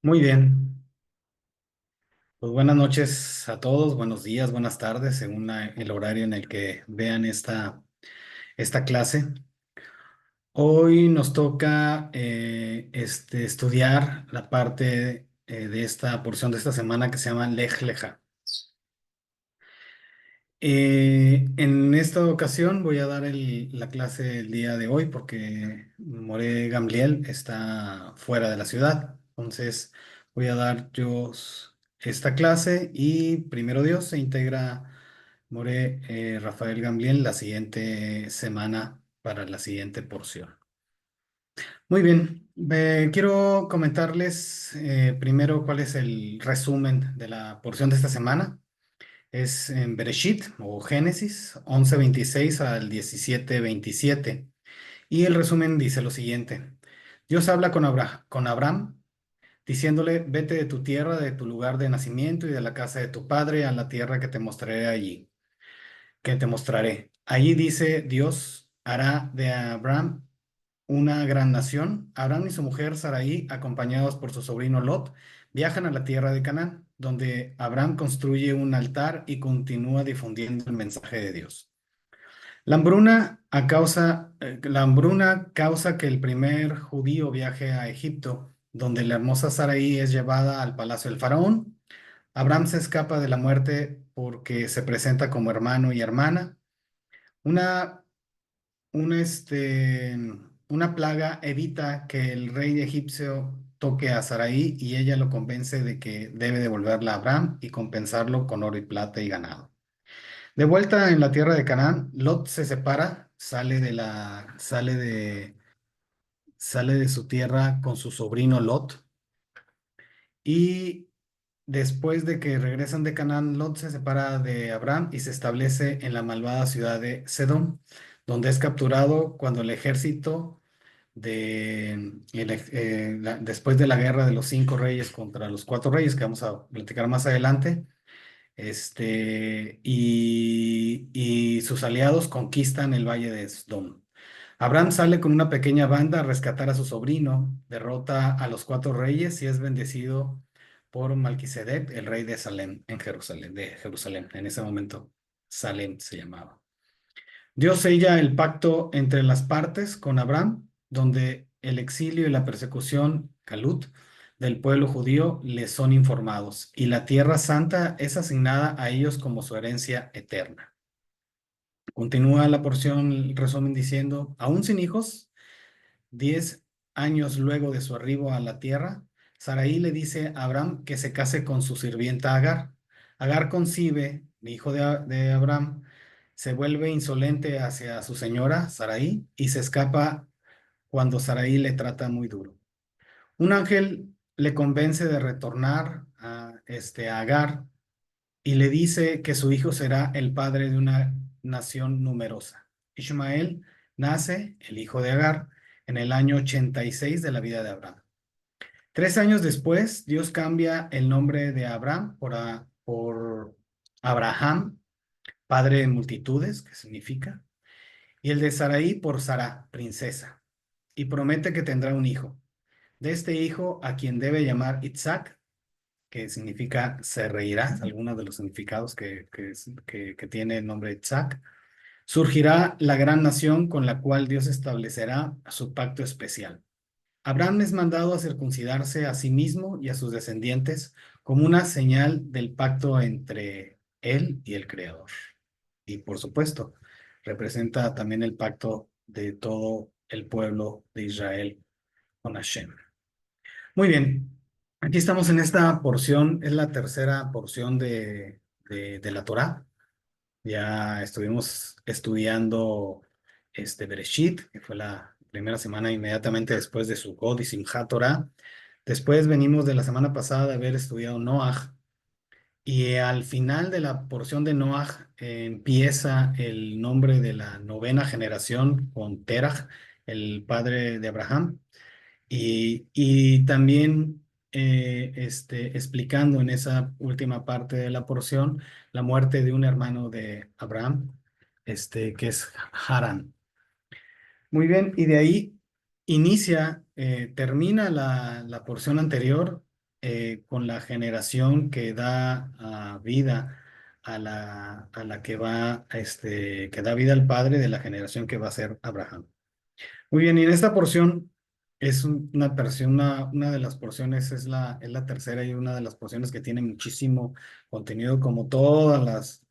Muy bien, pues buenas noches a todos, buenos días, buenas tardes, según el horario en el que vean esta clase. Hoy nos toca estudiar la parte de esta porción de esta semana que se llama Lej Leja. En esta ocasión voy a dar la clase el día de hoy porque More Gamliel está fuera de la ciudad. Entonces voy a dar yo esta clase y primero Dios se integra More Rafael Gamliel la siguiente semana para la siguiente porción. Muy bien, quiero comentarles primero cuál es el resumen de la porción de esta semana. Es en Bereshit o Génesis 11:26 al 17:27. Y el resumen dice lo siguiente. Dios habla con Abraham, diciéndole, vete de tu tierra, de tu lugar de nacimiento y de la casa de tu padre a la tierra que te mostraré allí, que te mostraré. Allí dice Dios, hará de Abraham una gran nación. Abraham y su mujer Sarai, acompañados por su sobrino Lot, viajan a la tierra de Canaán, donde Abraham construye un altar y continúa difundiendo el mensaje de Dios. La hambruna causa que el primer judío viaje a Egipto, donde la hermosa Sarai es llevada al palacio del faraón. Abraham se escapa de la muerte porque se presenta como hermano y hermana. Una una, este, una plaga evita que el rey egipcio toque a Sarai y ella lo convence de que debe devolverla a Abraham y compensarlo con oro y plata y ganado. De vuelta en la tierra de Canaán, Lot se separa, sale de su tierra con su sobrino Lot y después de que regresan de Canaán, Lot se separa de Abraham y se establece en la malvada ciudad de Sedom, donde es capturado cuando el ejército después de la guerra de los 5 reyes contra los 4 reyes, que vamos a platicar más adelante, y sus aliados conquistan el valle de Sdom. Abraham sale con una pequeña banda a rescatar a su sobrino, derrota a los 4 reyes y es bendecido por Malquisedec, el rey de Salem, de Jerusalén. En ese momento, Salem se llamaba. Dios sella el pacto entre las partes con Abraham, donde el exilio y la persecución, Calut, del pueblo judío les son informados, y la tierra santa es asignada a ellos como su herencia eterna. Continúa la porción, el resumen diciendo, aún sin hijos, 10 años luego de su arribo a la tierra, Sarai le dice a Abraham que se case con su sirvienta Agar. Agar concibe, hijo de Abraham, se vuelve insolente hacia su señora, Sarai, y se escapa cuando Sarai le trata muy duro. Un ángel le convence de retornar a Agar y le dice que su hijo será el padre de una nación numerosa. Ishmael nace, el hijo de Agar, en el año 86 de la vida de Abraham. 3 años después, Dios cambia el nombre de Abraham por Abraham, padre de multitudes, que significa, y el de Sarai por Sara, princesa, y promete que tendrá un hijo. De este hijo, a quien debe llamar Isaac, que significa se reirá, algunos de los significados que tiene el nombre de Isaac, surgirá la gran nación con la cual Dios establecerá su pacto especial. Abraham es mandado a circuncidarse a sí mismo y a sus descendientes como una señal del pacto entre él y el Creador. Y por supuesto, representa también el pacto de todo el pueblo de Israel con Hashem. Muy bien, aquí estamos en esta porción, es la tercera porción de la Torá. Ya estuvimos estudiando Bereshit, que fue la primera semana inmediatamente después de Sukkot y Simchat Torah. Después venimos de la semana pasada de haber estudiado Noach. Y al final de la porción de Noach empieza el nombre de la novena generación con Terach, el padre de Abraham. Y también explicando en esa última parte de la porción la muerte de un hermano de Abraham, que es Harán. Muy bien, y de ahí termina la porción anterior con la generación que da vida a la que va, que da vida al padre de la generación que va a ser Abraham. Muy bien, y en esta porción es una porción, una de las porciones es la tercera y una de las porciones que tiene muchísimo contenido, como todos las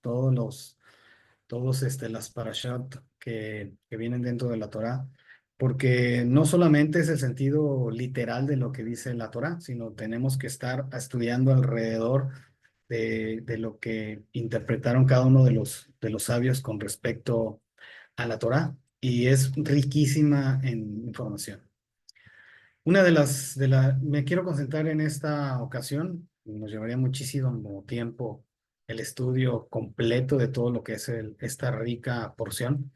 parashat que vienen dentro de la Torá, porque no solamente es el sentido literal de lo que dice la Torá, sino tenemos que estar estudiando alrededor de lo que interpretaron cada uno de los sabios con respecto a la Torá, y es riquísima en información. Una me quiero concentrar en esta ocasión, nos llevaría muchísimo tiempo el estudio completo de todo lo que es esta rica porción.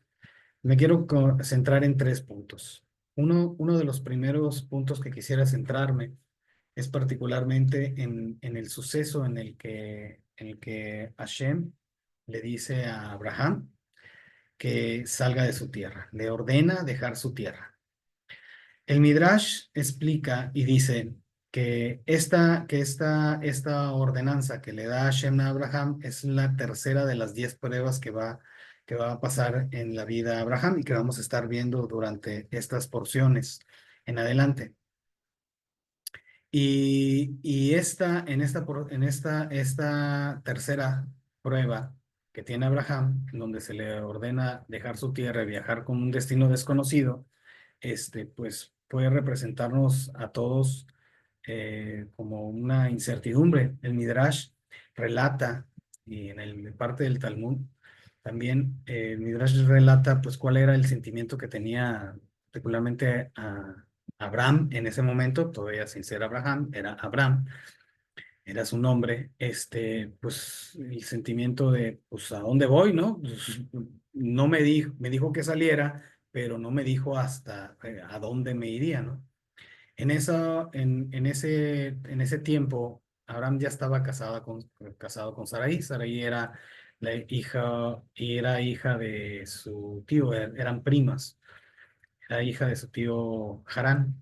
Me quiero centrar en tres puntos. Uno de los primeros puntos que quisiera centrarme es particularmente en el suceso en el que Hashem le dice a Abraham que salga de su tierra, le ordena dejar su tierra. El Midrash explica y dice que esta ordenanza que le da Hashem a Abraham es la tercera de las 10 pruebas que va a pasar en la vida de Abraham y que vamos a estar viendo durante estas porciones en adelante. Y esta tercera prueba que tiene Abraham, en donde se le ordena dejar su tierra y viajar con un destino desconocido, pues puede representarnos a todos como una incertidumbre. El Midrash relata, y en parte del Talmud, también el Midrash relata pues cuál era el sentimiento que tenía particularmente a Abraham en ese momento, todavía sin ser Abraham, era Abraham, era su nombre, pues el sentimiento de, pues, ¿a dónde voy, no? Pues, no me dijo que saliera, pero no me dijo hasta a dónde me iría, ¿no? En ese tiempo, Abraham ya estaba casado con Sarai. Sarai era hija de su tío, eran primas, era hija de su tío Harán.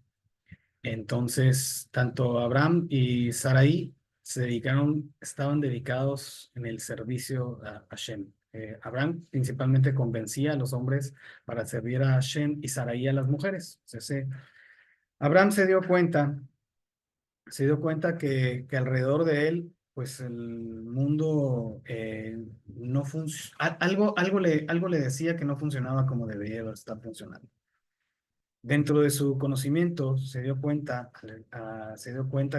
Entonces, tanto Abraham y Sarai estaban dedicados en el servicio a Hashem. Abraham principalmente convencía a los hombres para servir a Hashem y Sarai a las mujeres. Abraham se dio cuenta que alrededor de él, pues el mundo no funcionaba, algo le decía que no funcionaba como debería estar funcionando. Dentro de su conocimiento se dio cuenta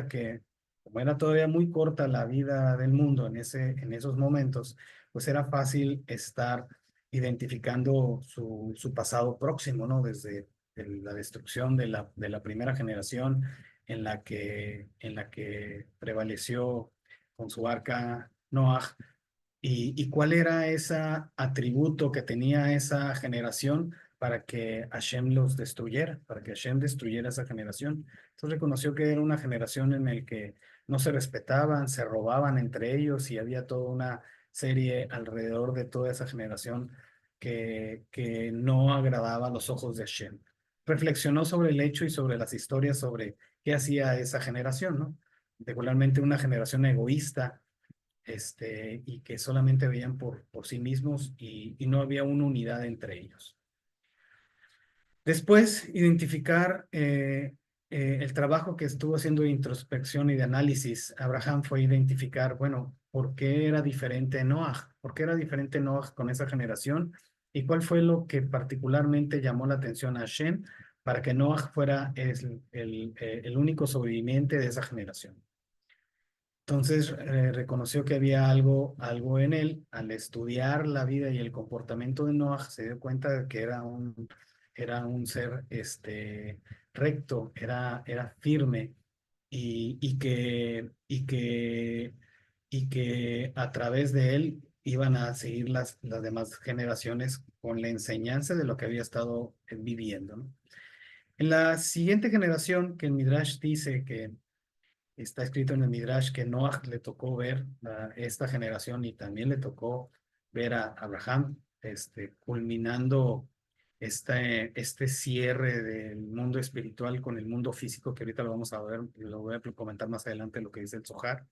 que como era todavía muy corta la vida del mundo en esos momentos, pues era fácil estar identificando su pasado próximo, ¿no? Desde la destrucción de la primera generación en la que prevaleció con su arca Noah, y cuál era ese atributo que tenía esa generación para que Hashem los destruyera, para que Hashem destruyera esa generación. Entonces reconoció que era una generación en la que no se respetaban, se robaban entre ellos y había toda una serie alrededor de toda esa generación que no agradaba a los ojos de Hashem. Reflexionó sobre el hecho y sobre las historias sobre qué hacía esa generación, ¿no? Particularmente una generación egoísta, y que solamente veían por sí mismos y no había una unidad entre ellos. Después, identificar el trabajo que estuvo haciendo de introspección y de análisis, Abraham fue identificar, bueno, ¿por qué era diferente Noah? ¿Por qué era diferente Noah con esa generación? ¿Y cuál fue lo que particularmente llamó la atención a Hashem para que Noah fuera el único sobreviviente de esa generación? Entonces reconoció que había algo en él. Al estudiar la vida y el comportamiento de Noah, se dio cuenta de que era un ser recto, era firme y que a través de él iban a seguir las demás generaciones con la enseñanza de lo que había estado viviendo, ¿no? En la siguiente generación, que el Midrash dice que está escrito en el Midrash que Noah le tocó ver a esta generación y también le tocó ver a Abraham culminando este cierre del mundo espiritual con el mundo físico, que ahorita lo vamos a ver, lo voy a comentar más adelante lo que dice el Zohar.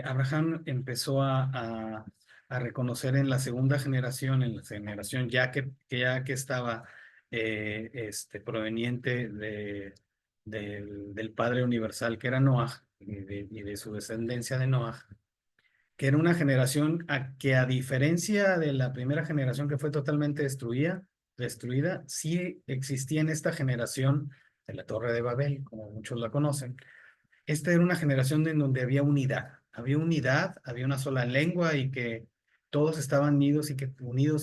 Abraham empezó a reconocer en la segunda generación, en la generación ya que estaba proveniente del Padre Universal, que era Noah, y de su descendencia de Noah, que era una generación que a diferencia de la primera generación que fue totalmente destruida, sí existía en esta generación de la Torre de Babel, como muchos la conocen. Esta era una generación en donde había unidad, había una sola lengua y que todos estaban unidos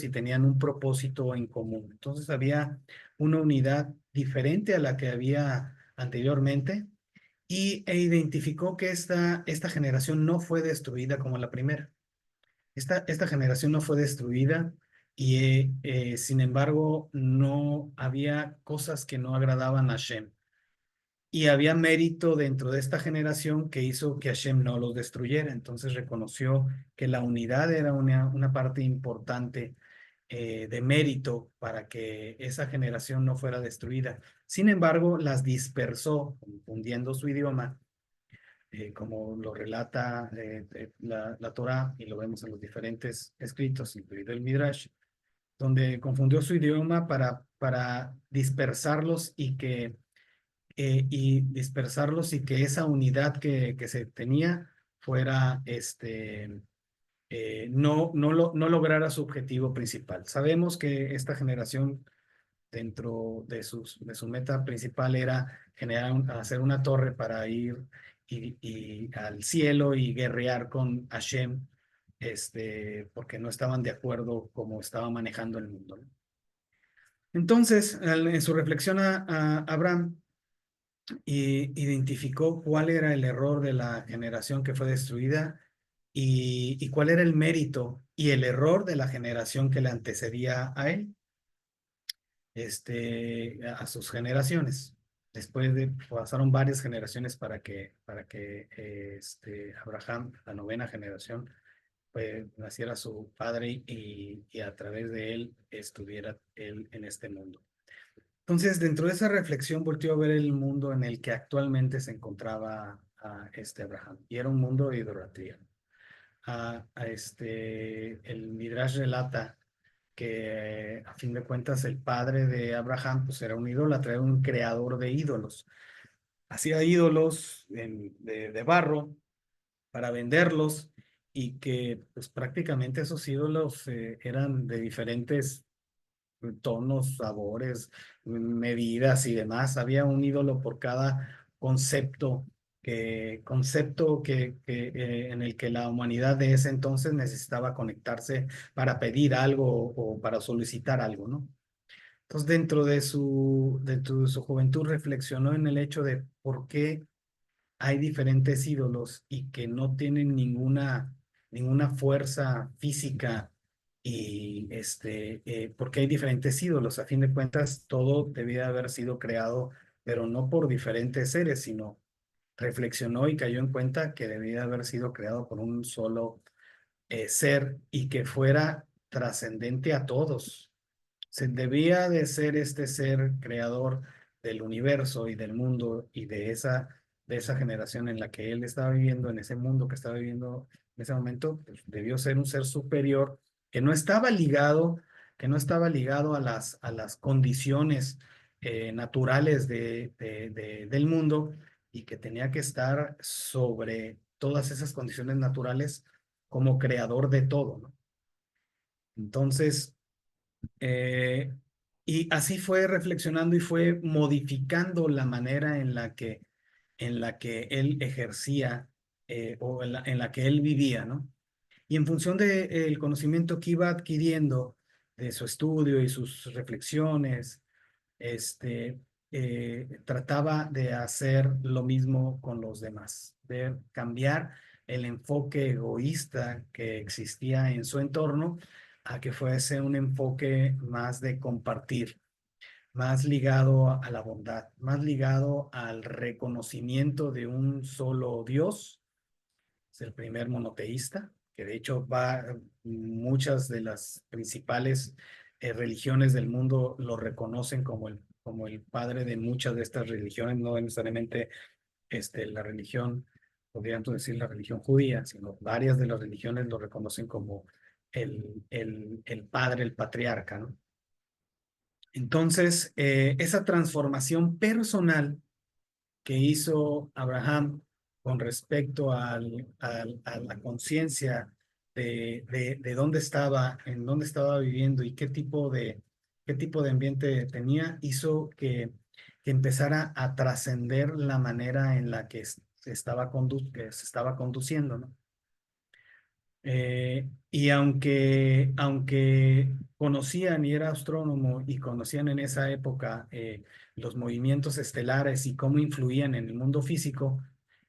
y tenían un propósito en común. Entonces había una unidad diferente a la que había anteriormente e identificó que esta generación no fue destruida como la primera. Esta generación no fue destruida y sin embargo no había cosas que no agradaban a Shem. Y había mérito dentro de esta generación que hizo que Hashem no los destruyera. Entonces reconoció que la unidad era una parte importante de mérito para que esa generación no fuera destruida. Sin embargo, las dispersó, confundiendo su idioma, como lo relata la Torá y lo vemos en los diferentes escritos, incluido el Midrash, donde confundió su idioma para dispersarlos y dispersarlos y que esa unidad que se tenía fuera, no lograra su objetivo principal. Sabemos que esta generación, dentro de su meta principal, era hacer una torre para ir y al cielo y guerrear con Hashem, porque no estaban de acuerdo cómo estaba manejando el mundo, ¿no? Entonces, en su reflexión a Abraham, y identificó cuál era el error de la generación que fue destruida y cuál era el mérito y el error de la generación que le antecedía a él, a sus generaciones. Pasaron varias generaciones para que Abraham, la novena generación, naciera su padre y a través de él estuviera él en este mundo. Entonces, dentro de esa reflexión, volteó a ver el mundo en el que actualmente se encontraba Abraham, y era un mundo de idolatría. El Midrash relata que, a fin de cuentas, el padre de Abraham pues, era un idólatra, era un creador de ídolos. Hacía ídolos de barro para venderlos, y que pues, prácticamente esos ídolos eran de diferentes tonos, sabores, medidas y demás. Había un ídolo por cada en el que la humanidad de ese entonces necesitaba conectarse para pedir algo o para solicitar algo, ¿no? Entonces, dentro de su juventud reflexionó en el hecho de por qué hay diferentes ídolos y que no tienen ninguna fuerza física, y porque hay diferentes ídolos. A fin de cuentas, todo debía haber sido creado, pero no por diferentes seres, sino reflexionó y cayó en cuenta que debía haber sido creado por un solo ser, y que fuera trascendente a todos. Se debía de ser este ser creador del universo y del mundo y de esa generación en la que él estaba viviendo, en ese mundo que estaba viviendo en ese momento, pues debió ser un ser superior que no estaba ligado, a las condiciones naturales del mundo, y que tenía que estar sobre todas esas condiciones naturales como creador de todo, ¿no? Entonces, eh, y así fue reflexionando y fue modificando la manera en la que él ejercía, o en la que él vivía, ¿no? Y en función del conocimiento que iba adquiriendo de su estudio y sus reflexiones, trataba de hacer lo mismo con los demás, de cambiar el enfoque egoísta que existía en su entorno a que fuese un enfoque más de compartir, más ligado a la bondad, más ligado al reconocimiento de un solo Dios. Es el primer monoteísta, que de hecho muchas de las principales religiones del mundo lo reconocen como el padre de muchas de estas religiones, no necesariamente la religión, podríamos decir la religión judía, sino varias de las religiones lo reconocen como el padre, el patriarca, ¿no? Entonces, esa transformación personal que hizo Abraham con respecto a la conciencia de dónde estaba, en dónde estaba viviendo y qué tipo de ambiente tenía, hizo que empezara a trascender la manera en la que que se estaba conduciendo, ¿no? Y aunque conocían y era astrónomo y conocían en esa época los movimientos estelares y cómo influían en el mundo físico,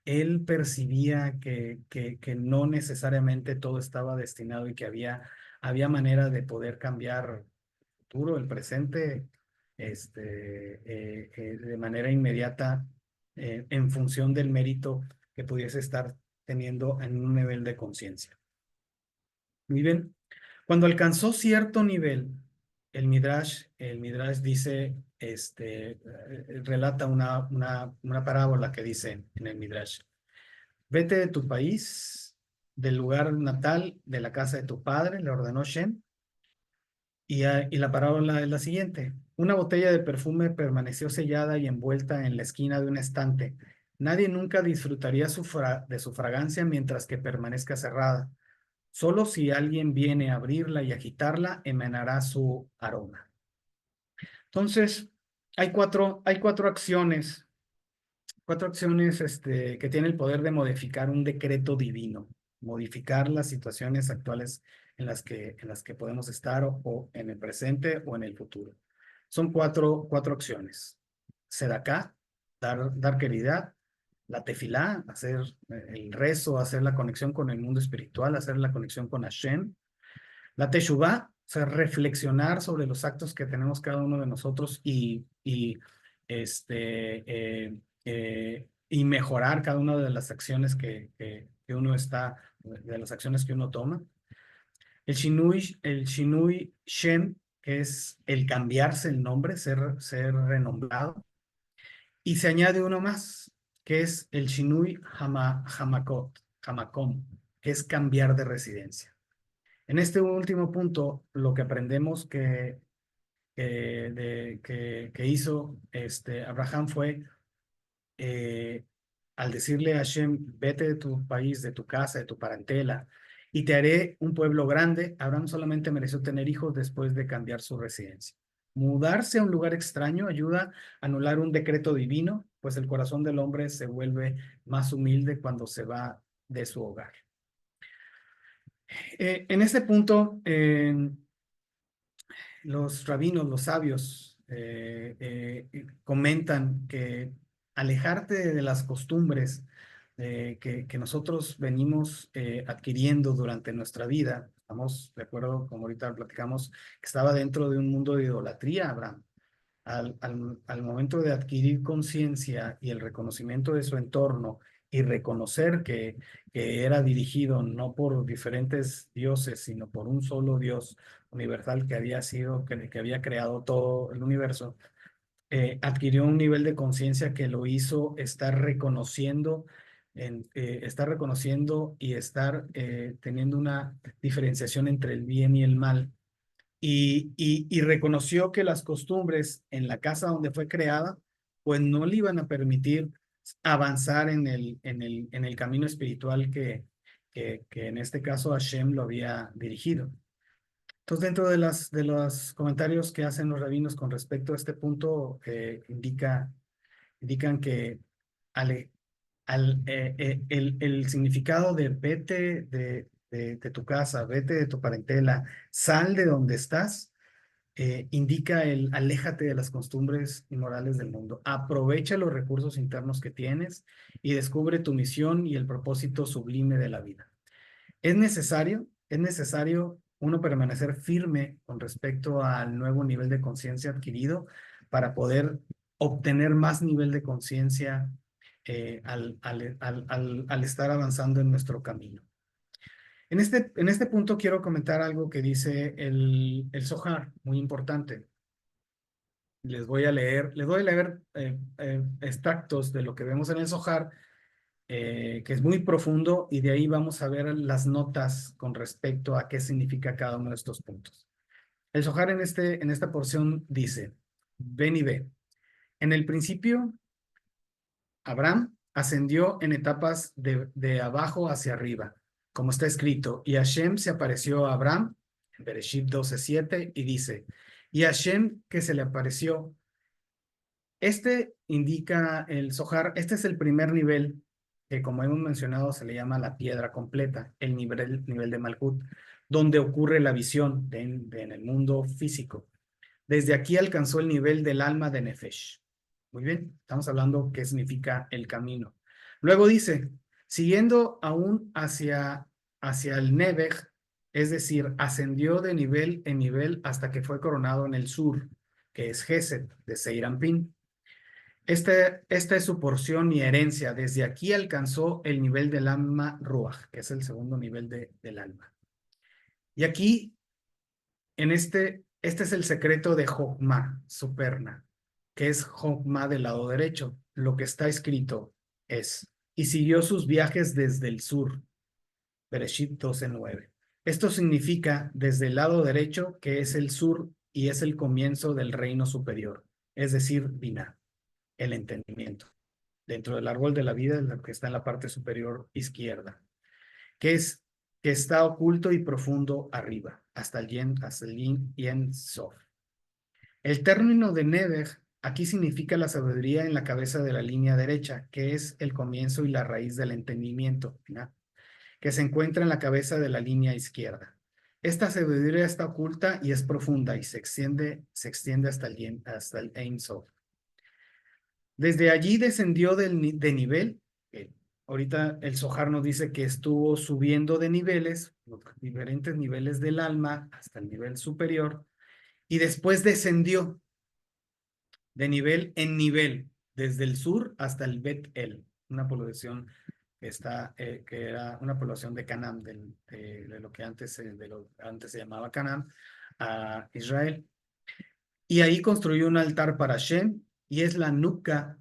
él percibía que no necesariamente todo estaba destinado y que había manera de poder cambiar el futuro, el presente, de manera inmediata en función del mérito que pudiese estar teniendo en un nivel de conciencia. Muy bien. Cuando alcanzó cierto nivel, el Midrash dice, relata una parábola que dice en el Midrash: vete de tu país, del lugar natal, de la casa de tu padre, le ordenó Shem, y la parábola es la siguiente: una botella de perfume permaneció sellada y envuelta en la esquina de un estante. Nadie nunca disfrutaría de su fragancia mientras que permanezca cerrada. Solo si alguien viene a abrirla y agitarla, emanará su aroma. Entonces, hay cuatro acciones que tienen el poder de modificar un decreto divino, modificar las situaciones actuales en las que podemos estar o en el presente o en el futuro. Son cuatro acciones: Sedaká, dar caridad; la tefilá, hacer el rezo, hacer la conexión con el mundo espiritual, hacer la conexión con Hashem; la teshuvá, o sea, reflexionar sobre los actos que tenemos cada uno de nosotros y mejorar cada una de las acciones de las acciones que uno toma. El Shinui Shem, que es el cambiarse el nombre, ser renombrado. Y se añade uno más, que es el Shinui Hamakom, que es cambiar de residencia. En este último punto, lo que aprendemos que hizo Abraham fue, al decirle a Hashem: vete de tu país, de tu casa, de tu parentela, y te haré un pueblo grande. Abraham solamente mereció tener hijos después de cambiar su residencia. Mudarse a un lugar extraño ayuda a anular un decreto divino, pues el corazón del hombre se vuelve más humilde cuando se va de su hogar. En este punto, los rabinos, los sabios, comentan que alejarte de las costumbres que nosotros venimos adquiriendo durante nuestra vida. Estamos de acuerdo, como ahorita platicamos, que estaba dentro de un mundo de idolatría, Abraham. Al momento de adquirir conciencia y el reconocimiento de su entorno y reconocer que era dirigido no por diferentes dioses, sino por un solo Dios universal que había creado todo el universo, adquirió un nivel de conciencia que lo hizo estar reconociendo y estar teniendo una diferenciación entre el bien y el mal. Y reconoció que las costumbres en la casa donde fue creada, pues no le iban a permitir avanzar en el camino espiritual que en este caso Hashem lo había dirigido. Entonces, dentro de los comentarios que hacen los rabinos con respecto a este punto, indican que ale- el significado de vete de tu casa, vete de tu parentela, sal de donde estás, indica el aléjate de las costumbres inmorales del mundo. Aprovecha los recursos internos que tienes y descubre tu misión y el propósito sublime de la vida. Es necesario uno permanecer firme con respecto al nuevo nivel de conciencia adquirido para poder obtener más nivel de conciencia al estar avanzando en nuestro camino. En este punto quiero comentar algo que dice el Zohar, muy importante. Les voy a leer extractos de lo que vemos en el Zohar, que es muy profundo, y de ahí vamos a ver las notas con respecto a qué significa cada uno de estos puntos. El Zohar en esta porción dice, ven y ve. En el principio, Abraham ascendió en etapas de abajo hacia arriba, como está escrito, y Hashem se apareció a Abraham, en Bereshit 12:7, y dice, y Hashem que se le apareció. Este indica el Zohar, este es el primer nivel, que como hemos mencionado se le llama la piedra completa, el nivel de Malhut, donde ocurre la visión en el mundo físico. Desde aquí alcanzó el nivel del alma de Nefesh. Muy bien, estamos hablando qué significa el camino. Luego dice, siguiendo aún hacia el Neveg, es decir, ascendió de nivel en nivel hasta que fue coronado en el sur, que es Gesed, de Seirampín. Esta es su porción y herencia. Desde aquí alcanzó el nivel del alma Ruach, que es el segundo nivel del alma. Y aquí, este es el secreto de Jokma, Superna, que es Jokma del lado derecho. Lo que está escrito es, y siguió sus viajes desde el sur, Bereshit 12:9. Esto significa desde el lado derecho, que es el sur y es el comienzo del reino superior, es decir, Binah, el entendimiento. Dentro del árbol de la vida, es lo que está en la parte superior izquierda, que está oculto y profundo arriba, hasta el Yen Sof. El término de Neder aquí significa la sabiduría en la cabeza de la línea derecha, que es el comienzo y la raíz del entendimiento, ¿no?, que se encuentra en la cabeza de la línea izquierda. Esta sabiduría está oculta y es profunda y se extiende hasta el Ein Sof. Desde allí descendió de nivel. Ahorita el Zohar nos dice que estuvo subiendo de niveles, los diferentes niveles del alma hasta el nivel superior, y después descendió de nivel en nivel, desde el sur hasta el Bet El, una población que era una población de Canaán, de lo que antes se llamaba Canaán, a Israel. Y ahí construyó un altar para Shem, y es la Nukka.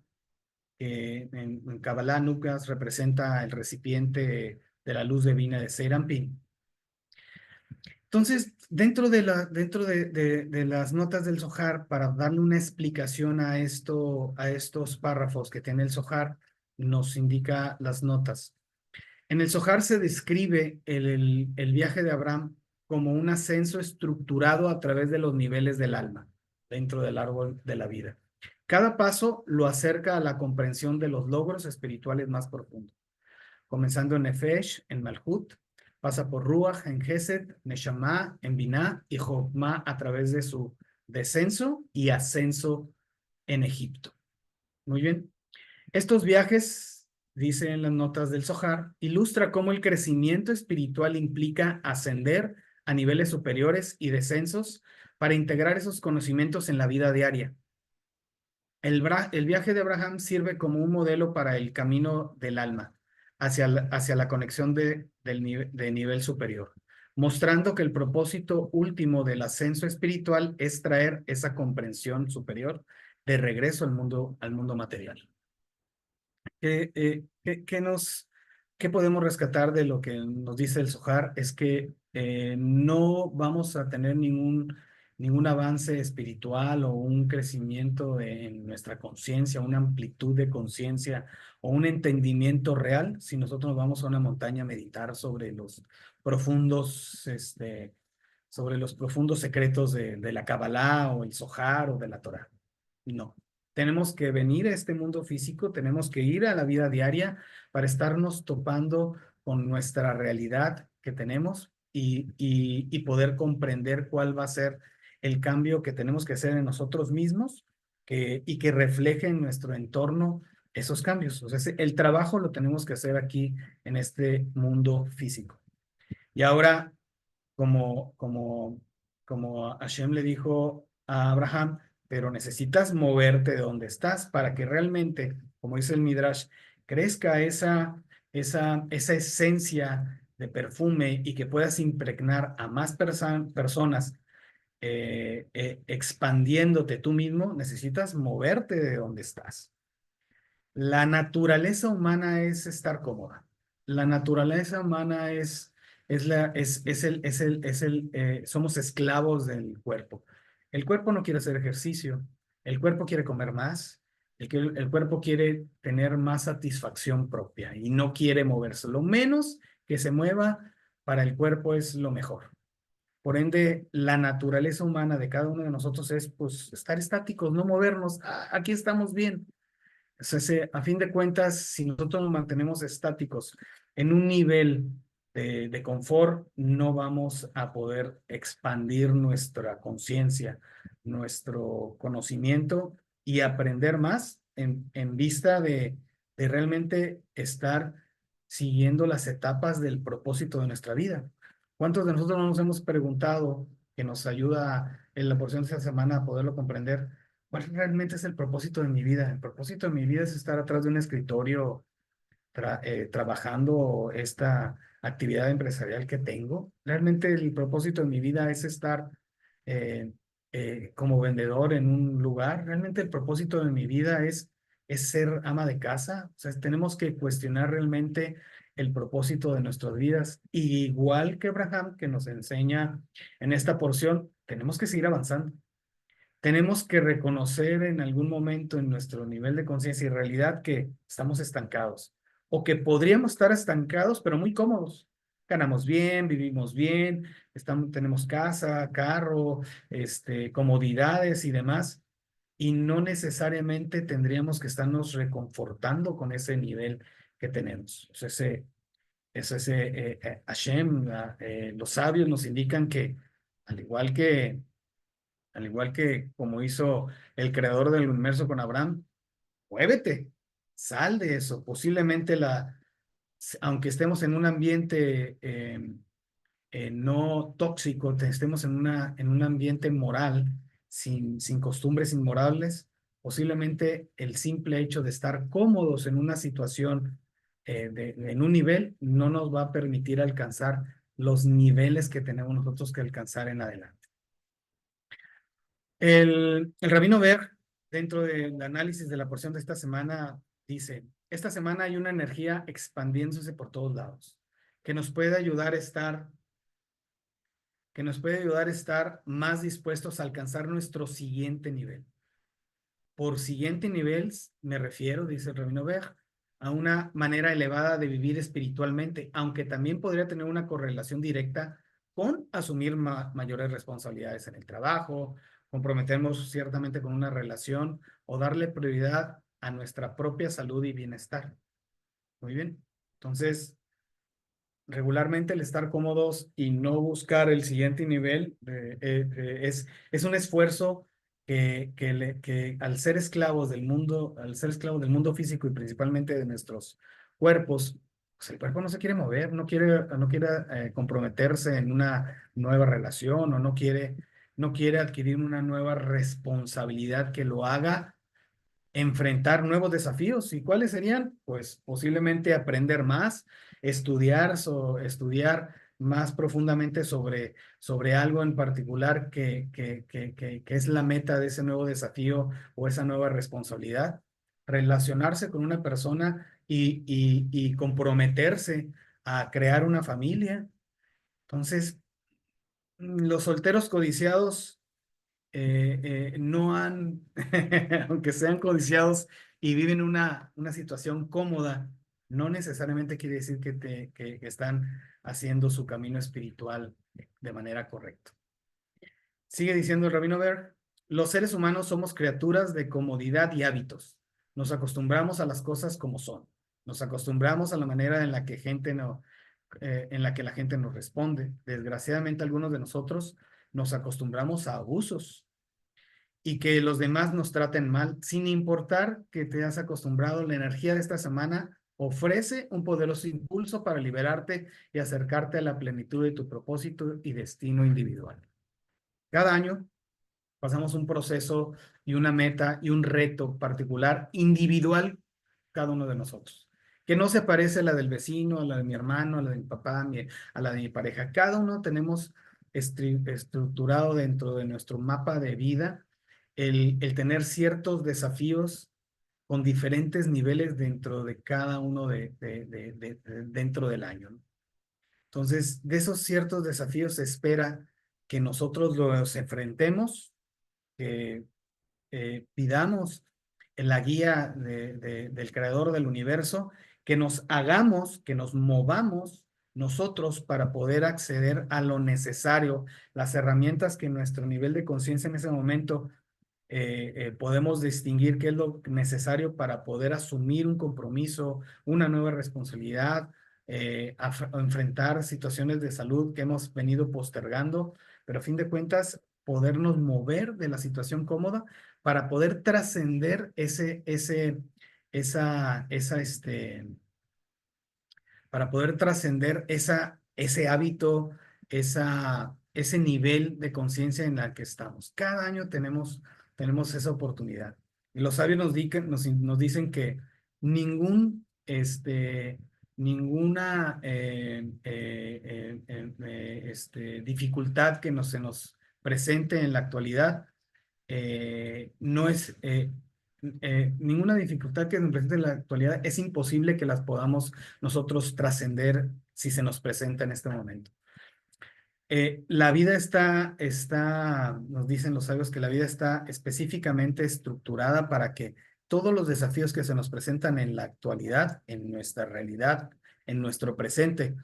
En Kabbalah, Nukas representa el recipiente de la luz divina de Serampín. Entonces, dentro de las notas del Zohar, para darle una explicación a estos párrafos que tiene el Zohar, nos indica las notas. En el Zohar se describe el viaje de Abraham como un ascenso estructurado a través de los niveles del alma, dentro del árbol de la vida. Cada paso lo acerca a la comprensión de los logros espirituales más profundos, comenzando en Nefesh, en Malhut, pasa por Ruach, en Gesed, Neshama, en Binah y Jokma a través de su descenso y ascenso en Egipto. Muy bien. Estos viajes, dice en las notas del Zohar, ilustra cómo el crecimiento espiritual implica ascender a niveles superiores y descensos para integrar esos conocimientos en la vida diaria. El viaje de Abraham sirve como un modelo para el camino del alma hacia la conexión de nivel superior, mostrando que el propósito último del ascenso espiritual es traer esa comprensión superior de regreso al mundo material. ¿Qué podemos rescatar de lo que nos dice el Zohar? Es que no vamos a tener ningún avance espiritual o un crecimiento en nuestra conciencia, una amplitud de conciencia o un entendimiento real si nosotros nos vamos a una montaña a meditar sobre los profundos, secretos de la Kabbalah o el Zohar o de la Torah. No. Tenemos que venir a este mundo físico, tenemos que ir a la vida diaria para estarnos topando con nuestra realidad que tenemos y poder comprender cuál va a ser el cambio que tenemos que hacer en nosotros mismos y que refleje en nuestro entorno esos cambios. O sea, el trabajo lo tenemos que hacer aquí en este mundo físico. Y ahora, como Hashem le dijo a Abraham, pero necesitas moverte de donde estás para que realmente, como dice el Midrash, crezca esa esencia de perfume y que puedas impregnar a más personas expandiéndote tú mismo, necesitas moverte de donde estás. La naturaleza humana es estar cómoda. La naturaleza humana somos esclavos del cuerpo. El cuerpo no quiere hacer ejercicio, el cuerpo quiere comer más, el cuerpo quiere tener más satisfacción propia y no quiere moverse. Lo menos que se mueva para el cuerpo es lo mejor. Por ende, la naturaleza humana de cada uno de nosotros es pues estar estáticos, no movernos. Aquí estamos bien. O sea, a fin de cuentas, si nosotros nos mantenemos estáticos en un nivel de confort, no vamos a poder expandir nuestra conciencia, nuestro conocimiento y aprender más en vista de realmente estar siguiendo las etapas del propósito de nuestra vida. ¿Cuántos de nosotros no nos hemos preguntado, que nos ayuda en la porción de esta semana a poderlo comprender? ¿Cuál realmente es el propósito de mi vida? El propósito de mi vida es estar atrás de un escritorio trabajando esta actividad empresarial que tengo. Realmente el propósito de mi vida es estar eh, como vendedor en un lugar. Realmente el propósito de mi vida es ser ama de casa. O sea, tenemos que cuestionar realmente el propósito de nuestras vidas. Y igual que Abraham, que nos enseña en esta porción, tenemos que seguir avanzando. Tenemos que reconocer en algún momento en nuestro nivel de conciencia y realidad que estamos estancados o que podríamos estar estancados, pero muy cómodos. Ganamos bien, vivimos bien, tenemos casa, carro, comodidades y demás, y no necesariamente tendríamos que estarnos reconfortando con ese nivel que tenemos. O sea, Hashem, los sabios nos indican que al igual que al igual que como hizo el creador del universo con Abraham, muévete, sal de eso. Posiblemente aunque estemos en un ambiente no tóxico, estemos en un ambiente moral, sin costumbres inmorables, posiblemente el simple hecho de estar cómodos en una situación, en un nivel, no nos va a permitir alcanzar los niveles que tenemos nosotros que alcanzar en adelante. El Rabino Berg, dentro del análisis de la porción de esta semana, dice, esta semana hay una energía expandiéndose por todos lados, que nos puede ayudar a estar, más dispuestos a alcanzar nuestro siguiente nivel. Por siguiente nivel me refiero, dice el Rabino Berg, a una manera elevada de vivir espiritualmente, aunque también podría tener una correlación directa con asumir mayores responsabilidades en el trabajo, comprometernos ciertamente con una relación o darle prioridad a nuestra propia salud y bienestar. Muy bien. Entonces, regularmente el estar cómodos y no buscar el siguiente nivel es un esfuerzo que al ser esclavos del mundo físico y principalmente de nuestros cuerpos, pues el cuerpo no se quiere mover, no quiere comprometerse en una nueva relación o no quiere adquirir una nueva responsabilidad que lo haga enfrentar nuevos desafíos. ¿Y cuáles serían? Pues posiblemente aprender más, estudiar más profundamente sobre algo en particular que es la meta de ese nuevo desafío o esa nueva responsabilidad. Relacionarse con una persona y comprometerse a crear una familia. Entonces, los solteros codiciados no han, aunque sean codiciados y viven una situación cómoda, no necesariamente quiere decir que están haciendo su camino espiritual de manera correcta. Sigue diciendo el Rabino Berg, los seres humanos somos criaturas de comodidad y hábitos. Nos acostumbramos a las cosas como son. Nos acostumbramos a la manera en la que la gente nos responde. Desgraciadamente, algunos de nosotros nos acostumbramos a abusos y que los demás nos traten mal, sin importar que te has acostumbrado. La energía de esta semana ofrece un poderoso impulso para liberarte y acercarte a la plenitud de tu propósito y destino individual. Cada año pasamos un proceso y una meta y un reto particular, individual, cada uno de nosotros, que no se parece a la del vecino, a la de mi hermano, a la de mi papá, a la de mi pareja. Cada uno tenemos estructurado dentro de nuestro mapa de vida el tener ciertos desafíos con diferentes niveles dentro de cada uno dentro del año, ¿no? Entonces, de esos ciertos desafíos se espera que nosotros los enfrentemos, que pidamos la guía del creador del universo, que nos hagamos, que nos movamos nosotros para poder acceder a lo necesario, las herramientas que nuestro nivel de conciencia en ese momento podemos distinguir qué es lo necesario para poder asumir un compromiso, una nueva responsabilidad, enfrentar situaciones de salud que hemos venido postergando, pero a fin de cuentas, podernos mover de la situación cómoda para poder trascender para poder trascender ese hábito, ese nivel de conciencia en la que estamos. Cada año tenemos esa oportunidad. Y los sabios nos dicen que ningún, ninguna dificultad que se nos presente en la actualidad no es ninguna dificultad que nos presente en la actualidad, es imposible que las podamos nosotros trascender si se nos presenta en este momento. La vida nos dicen los sabios que la vida está específicamente estructurada para que todos los desafíos que se nos presentan en la actualidad, en nuestra realidad, en nuestro presente,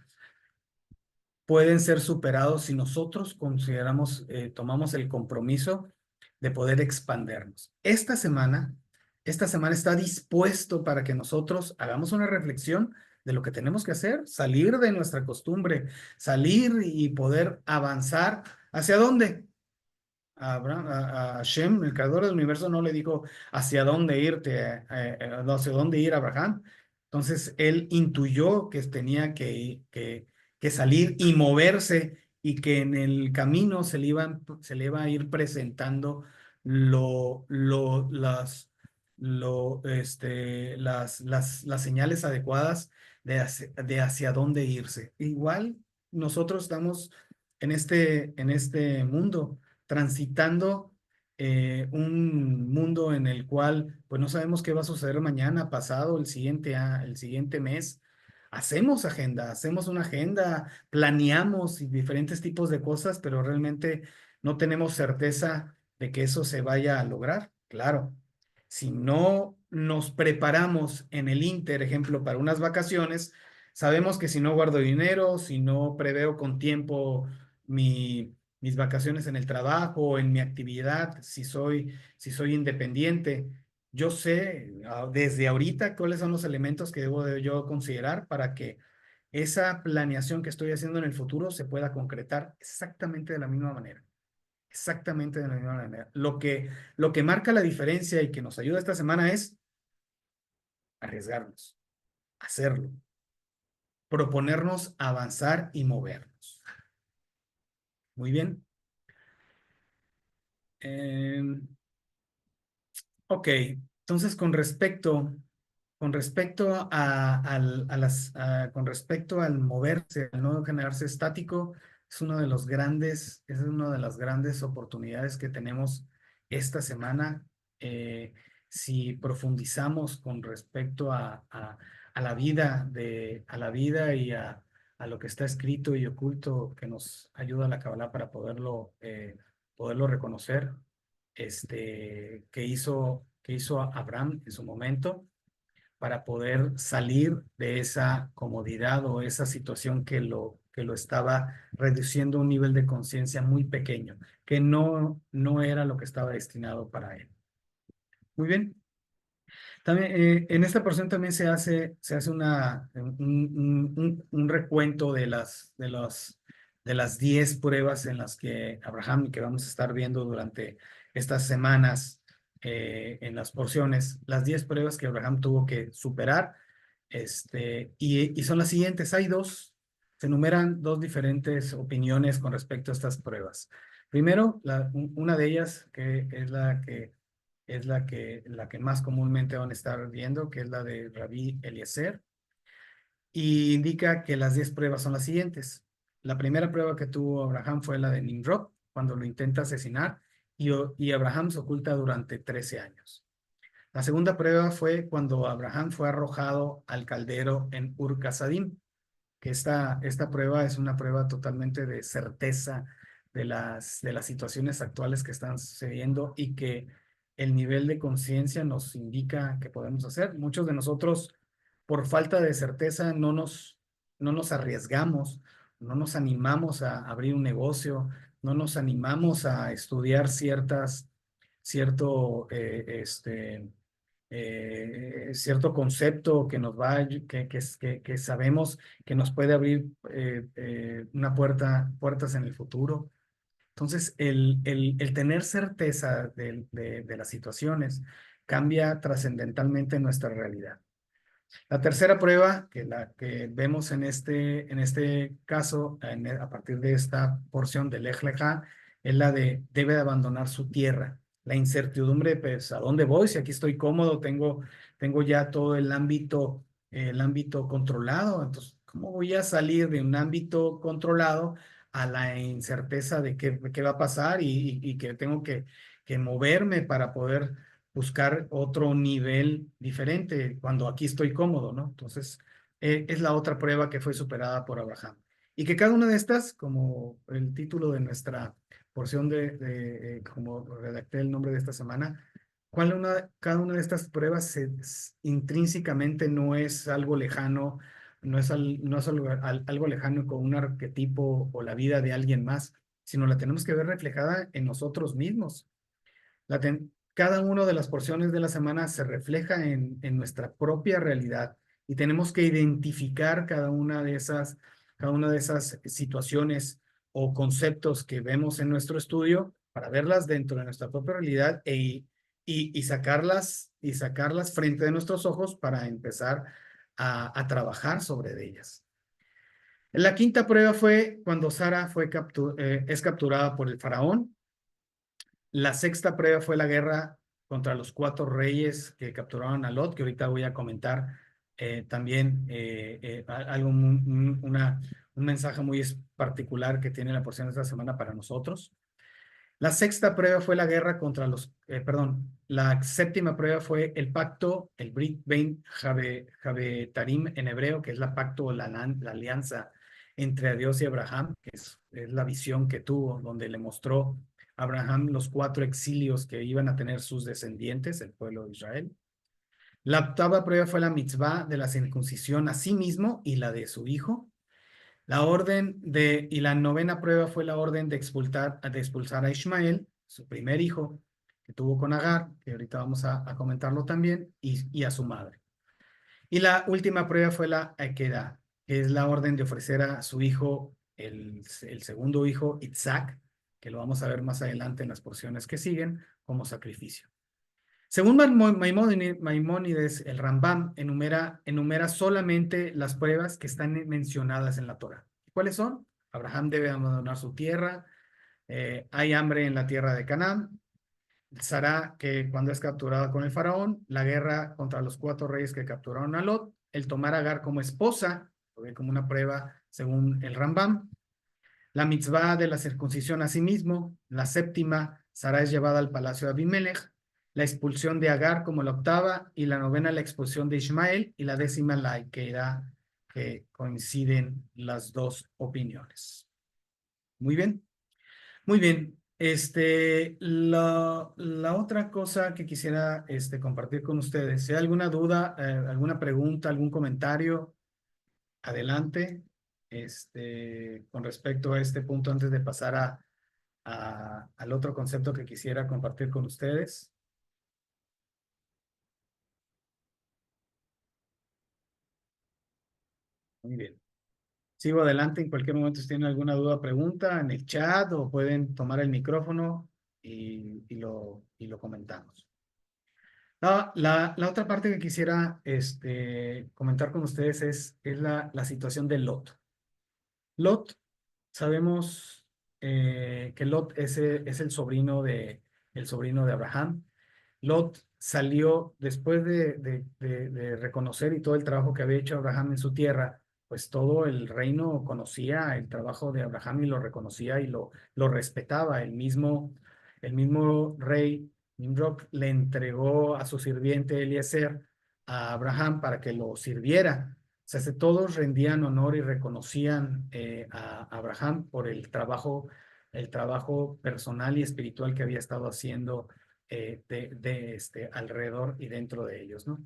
pueden ser superados si nosotros tomamos el compromiso de poder expandernos. Esta semana está dispuesto para que nosotros hagamos una reflexión de lo que tenemos que hacer, salir de nuestra costumbre, salir y poder avanzar. ¿Hacia dónde? A Hashem, el creador del universo, no le dijo hacia dónde hacia dónde ir a Abraham. Entonces, él intuyó que tenía que salir y moverse y que en el camino se le iba a ir presentando las señales adecuadas de hacia dónde irse. Igual nosotros estamos en este mundo transitando un mundo en el cual pues no sabemos qué va a suceder mañana, pasado, el siguiente mes. Hacemos una agenda, planeamos diferentes tipos de cosas, pero realmente no tenemos certeza de que eso se vaya a lograr. Claro, si no nos preparamos en el ejemplo, para unas vacaciones, sabemos que si no guardo dinero, si no preveo con tiempo mis vacaciones en el trabajo, en mi actividad, si soy independiente. Yo sé desde ahorita cuáles son los elementos que debo de yo considerar para que esa planeación que estoy haciendo en el futuro se pueda concretar exactamente de la misma manera. Exactamente de la misma manera. Lo que marca la diferencia y que nos ayuda esta semana es arriesgarnos, hacerlo, proponernos avanzar y movernos. Muy bien. Ok, entonces con respecto con respecto al moverse, al no generarse estático, es una de las grandes oportunidades que tenemos esta semana. Si profundizamos con respecto a la vida a lo que está escrito y oculto que nos ayuda la Kabbalah para poderlo reconocer, que hizo Abraham en su momento para poder salir de esa comodidad o esa situación que lo estaba reduciendo a un nivel de conciencia muy pequeño, que no era lo que estaba destinado para él. Muy bien. También, en esta porción también se hace un recuento de las 10 pruebas en las que Abraham, que vamos a estar viendo durante estas semanas en las porciones, las 10 pruebas que Abraham tuvo que superar, y son las siguientes. Se enumeran dos diferentes opiniones con respecto a estas pruebas. Primero, una de ellas, que es la que más comúnmente van a estar viendo, que es la de Rabí Eliezer, y indica que las 10 pruebas son las siguientes. La primera prueba que tuvo Abraham fue la de Nimrod, cuando lo intenta asesinar, y Abraham se oculta durante 13 años. La segunda prueba fue cuando Abraham fue arrojado al caldero en Ur-Kasdim, que esta prueba es una prueba totalmente de certeza de las situaciones actuales que están sucediendo y que el nivel de conciencia nos indica que podemos hacer. Muchos de nosotros, por falta de certeza, no nos arriesgamos, no nos animamos a abrir un negocio, no nos animamos a estudiar cierto concepto que nos va, que sabemos que nos puede abrir puertas en el futuro. Entonces, el tener certeza de las situaciones cambia trascendentalmente nuestra realidad. La tercera prueba, que la que vemos en este caso, a partir de esta porción del Lej Lejá, es la de debe de abandonar su tierra. La incertidumbre, pues, ¿a dónde voy? Si aquí estoy cómodo, tengo ya todo el ámbito controlado. Entonces, ¿cómo voy a salir de un ámbito controlado a la incerteza de qué va a pasar y que tengo que moverme para poder buscar otro nivel diferente cuando aquí estoy cómodo, ¿no? Entonces, es la otra prueba que fue superada por Abraham. Y que cada una de estas, como el título de nuestra porción como redacté el nombre de esta semana, cada una de estas pruebas intrínsecamente no es algo lejano, no es algo lejano con un arquetipo o la vida de alguien más, sino la tenemos que ver reflejada en nosotros mismos. Cada una de las porciones de la semana se refleja en nuestra propia realidad y tenemos que identificar cada una de esas situaciones o conceptos que vemos en nuestro estudio para verlas dentro de nuestra propia realidad y sacarlas frente de nuestros ojos para empezar a trabajar sobre ellas. La quinta prueba fue cuando Sara es capturada por el faraón. La sexta prueba fue la guerra contra los 4 reyes que capturaron a Lot, que ahorita voy a comentar también un mensaje muy particular que tiene la porción de esta semana para nosotros. La sexta prueba fue la guerra contra la séptima prueba fue el pacto, el Brit Bein Javetarim en hebreo, que es la pacto o la alianza entre Dios y Abraham, que es la visión que tuvo, donde le mostró a Abraham los 4 exilios que iban a tener sus descendientes, el pueblo de Israel. La octava prueba fue la mitzvah de la circuncisión a sí mismo y la de su hijo. Y la novena prueba fue la orden de expulsar a Ismael, su primer hijo, que tuvo con Agar, que ahorita vamos a comentarlo también, y a su madre. Y la última prueba fue la Akedah, que es la orden de ofrecer a su hijo, el segundo hijo, Isaac, que lo vamos a ver más adelante en las porciones que siguen, como sacrificio. Según Maimónides, el Rambam enumera solamente las pruebas que están mencionadas en la Torah. ¿Cuáles son? Abraham debe abandonar su tierra, hay hambre en la tierra de Canaán, Sara, que cuando es capturada con el faraón, la guerra contra los 4 reyes que capturaron a Lot, el tomar a Agar como esposa, como una prueba según el Rambam, la mitzvah de la circuncisión a sí mismo, la séptima, Sara es llevada al palacio de Abimelech, la expulsión de Agar como la octava, y la novena, la expulsión de Ismael, y la décima, la Akedah, que coinciden las 2 opiniones. Muy bien, muy bien. La otra cosa que quisiera compartir con ustedes, si hay alguna duda, alguna pregunta, algún comentario, adelante, con respecto a este punto antes de pasar al otro concepto que quisiera compartir con ustedes. Muy bien. Sigo adelante en cualquier momento si tienen alguna duda o pregunta en el chat o pueden tomar el micrófono y lo comentamos. La otra parte que quisiera comentar con ustedes es la situación de Lot. Lot, sabemos que Lot es el sobrino de Abraham. Lot salió después de reconocer y todo el trabajo que había hecho Abraham en su tierra, pues todo el reino conocía el trabajo de Abraham y lo reconocía y lo respetaba. El mismo rey Nimrod le entregó a su sirviente Eliezer a Abraham para que lo sirviera. O sea, todos rendían honor y reconocían a Abraham por el trabajo personal y espiritual que había estado haciendo alrededor y dentro de ellos, ¿no?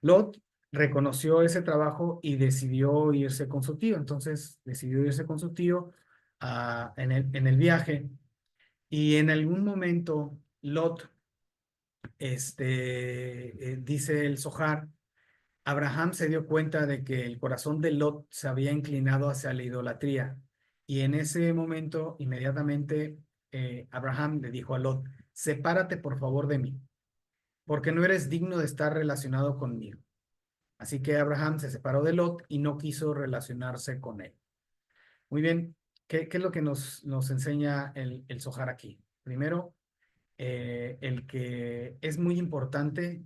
Lot reconoció ese trabajo y decidió irse con su tío. Entonces decidió irse con su tío en el viaje. Y en algún momento Lot, dice el Zohar, Abraham se dio cuenta de que el corazón de Lot se había inclinado hacia la idolatría. Y en ese momento, inmediatamente, Abraham le dijo a Lot, sepárate por favor de mí, porque no eres digno de estar relacionado conmigo. Así que Abraham se separó de Lot y no quiso relacionarse con él. Muy bien, ¿qué es lo que nos enseña el Zohar aquí? Primero, el que es muy importante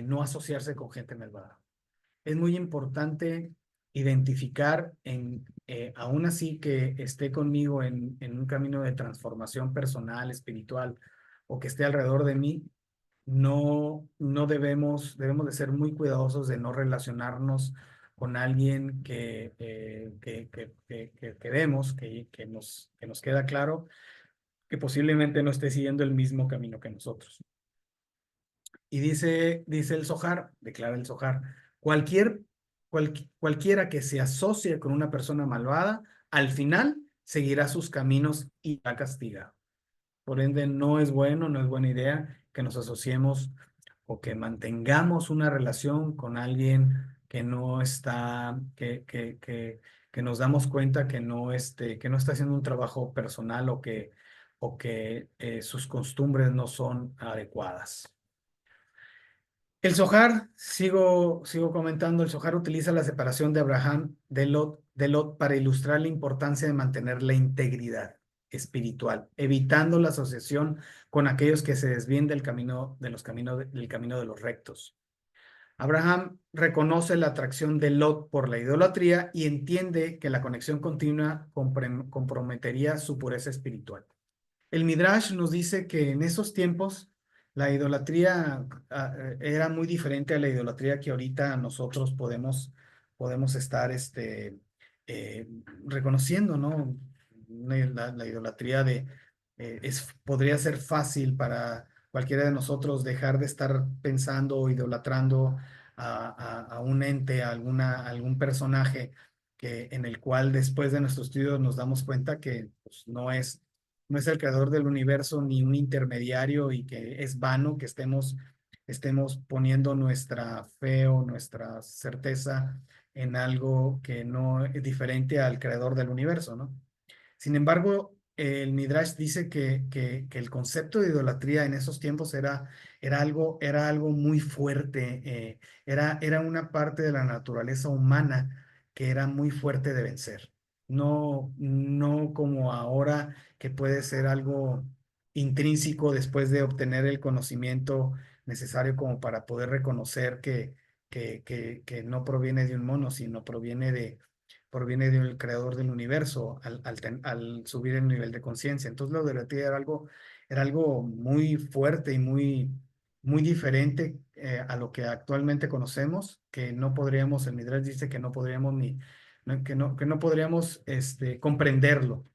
no asociarse con gente malvada. Es muy importante identificar aún así que esté conmigo en un camino de transformación personal, espiritual, o que esté alrededor de mí, no debemos de ser muy cuidadosos de no relacionarnos con alguien que vemos, que nos queda claro que posiblemente no esté siguiendo el mismo camino que nosotros. Y dice el Zohar, declara el Zohar, cualquiera que se asocie con una persona malvada, al final seguirá sus caminos y va castigado. Por ende, no es bueno, no es buena idea que nos asociemos o que mantengamos una relación con alguien que no está, que nos damos cuenta que no está haciendo un trabajo personal o que sus costumbres no son adecuadas. El Zohar, sigo comentando, el Zohar utiliza la separación de Abraham de Lot para ilustrar la importancia de mantener la integridad espiritual, evitando la asociación con aquellos que se desvíen del camino del camino de los rectos. Abraham reconoce la atracción de Lot por la idolatría y entiende que la conexión continua comprometería su pureza espiritual. El Midrash nos dice que en esos tiempos la idolatría era muy diferente a la idolatría que ahorita nosotros podemos estar eh, reconociendo, ¿no? La idolatría podría ser fácil para cualquiera de nosotros dejar de estar pensando o idolatrando a un ente, a algún personaje en el cual después de nuestro estudio nos damos cuenta que pues, no es el creador del universo ni un intermediario y que es vano que estemos poniendo nuestra fe o nuestra certeza en algo que no es diferente al creador del universo, ¿no? Sin embargo, el Midrash dice que el concepto de idolatría en esos tiempos era algo muy fuerte, era una parte de la naturaleza humana que era muy fuerte de vencer. No como ahora que puede ser algo intrínseco después de obtener el conocimiento necesario como para poder reconocer que no proviene de un mono, sino proviene del creador del universo al subir el nivel de conciencia. Entonces la idolatría era algo muy fuerte y muy diferente a lo que actualmente conocemos, que no podríamos, el Midrash dice que no podríamos que no podríamos comprenderlo,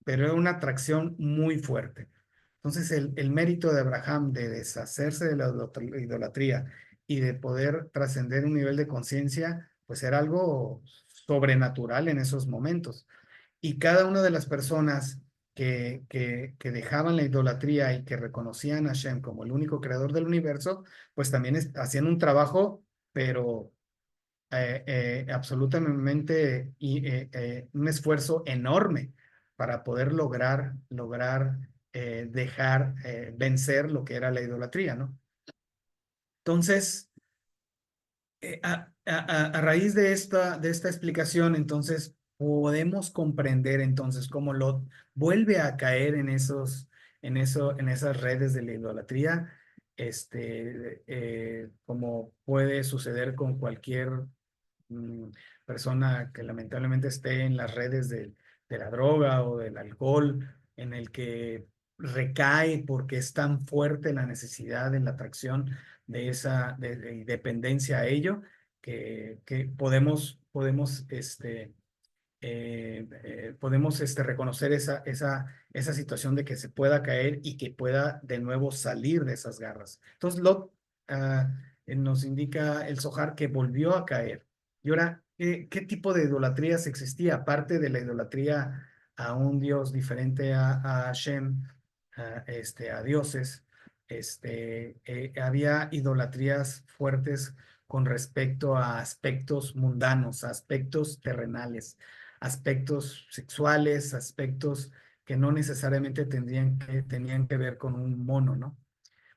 pero era una atracción muy fuerte. Entonces el mérito de Abraham de deshacerse de la idolatría y de poder trascender un nivel de conciencia, pues era algo sobrenatural en esos momentos. Y cada una de las personas que dejaban la idolatría y que reconocían a Hashem como el único creador del universo, pues también hacían un trabajo, pero absolutamente un esfuerzo enorme para poder lograr vencer lo que era la idolatría, ¿no? Entonces, a raíz de esta explicación, entonces podemos comprender entonces cómo Lot vuelve a caer en esas redes de la idolatría, como puede suceder con cualquier persona que lamentablemente esté en las redes de la droga o del alcohol, en el que recae porque es tan fuerte la necesidad de la atracción de esa de dependencia a ello, que podemos reconocer esa situación de que se pueda caer y que pueda de nuevo salir de esas garras. Entonces, Lot nos indica el Zohar que volvió a caer. Y ahora, ¿qué tipo de idolatrías existía? Aparte de la idolatría a un Dios diferente a Hashem, a dioses, había idolatrías fuertes con respecto a aspectos mundanos, a aspectos terrenales, aspectos sexuales, aspectos que no necesariamente tenían que ver con un mono, ¿no?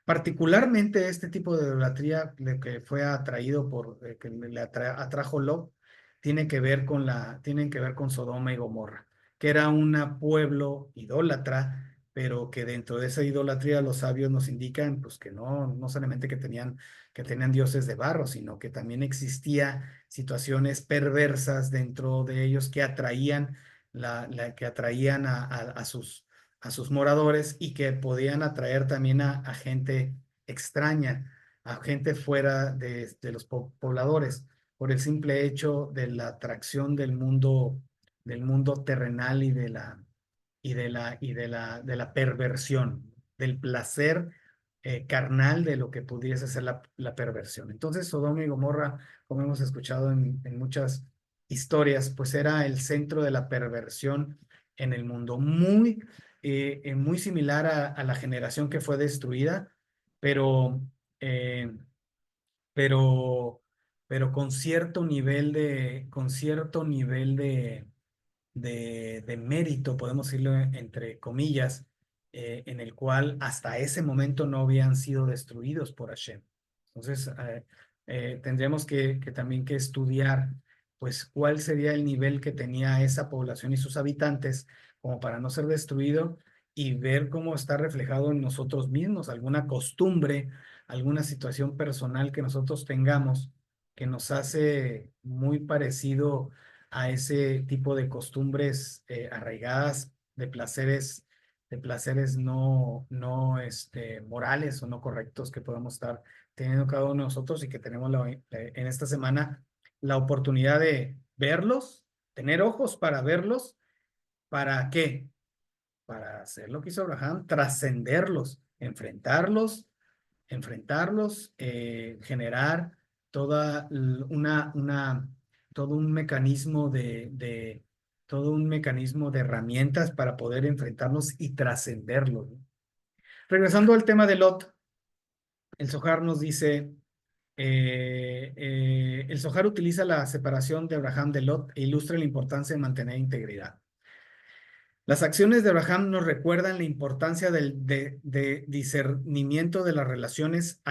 Particularmente este tipo de idolatría que fue atraído que atrajo Lot, tienen que ver con Sodoma y Gomorra, que era un pueblo idólatra, pero que dentro de esa idolatría los sabios nos indican pues que no solamente que tenían dioses de barro, sino que también existía situaciones perversas dentro de ellos que atraían que atraían a sus moradores y que podían atraer también a gente extraña, a gente fuera de los pobladores, por el simple hecho de la atracción del mundo terrenal de la perversión, del placer carnal de lo que pudiese ser la perversión. Entonces, Sodoma y Gomorra, como hemos escuchado en muchas historias, pues era el centro de la perversión en el mundo, muy similar a la generación que fue destruida, pero, eh, pero, pero con cierto nivel de mérito, podemos decirlo entre comillas, en el cual hasta ese momento no habían sido destruidos por Hashem. Entonces, tendríamos que también que estudiar, pues, cuál sería el nivel que tenía esa población y sus habitantes como para no ser destruido y ver cómo está reflejado en nosotros mismos, alguna costumbre, alguna situación personal que nosotros tengamos que nos hace muy parecido a ese tipo de costumbres arraigadas de placeres no morales o no correctos que podamos estar teniendo cada uno de nosotros y que tenemos en esta semana la oportunidad de verlos, tener ojos para verlos. ¿Para qué? Para hacer lo que hizo Abraham, trascenderlos, enfrentarlos, generar toda todo un mecanismo todo un mecanismo de herramientas para poder enfrentarlos y trascenderlos, ¿no? Regresando al tema de Lot, el Zohar nos dice, el Zohar utiliza la separación de Abraham de Lot e ilustra la importancia de mantener integridad. Las acciones de Abraham nos recuerdan la importancia de discernimiento de las relaciones,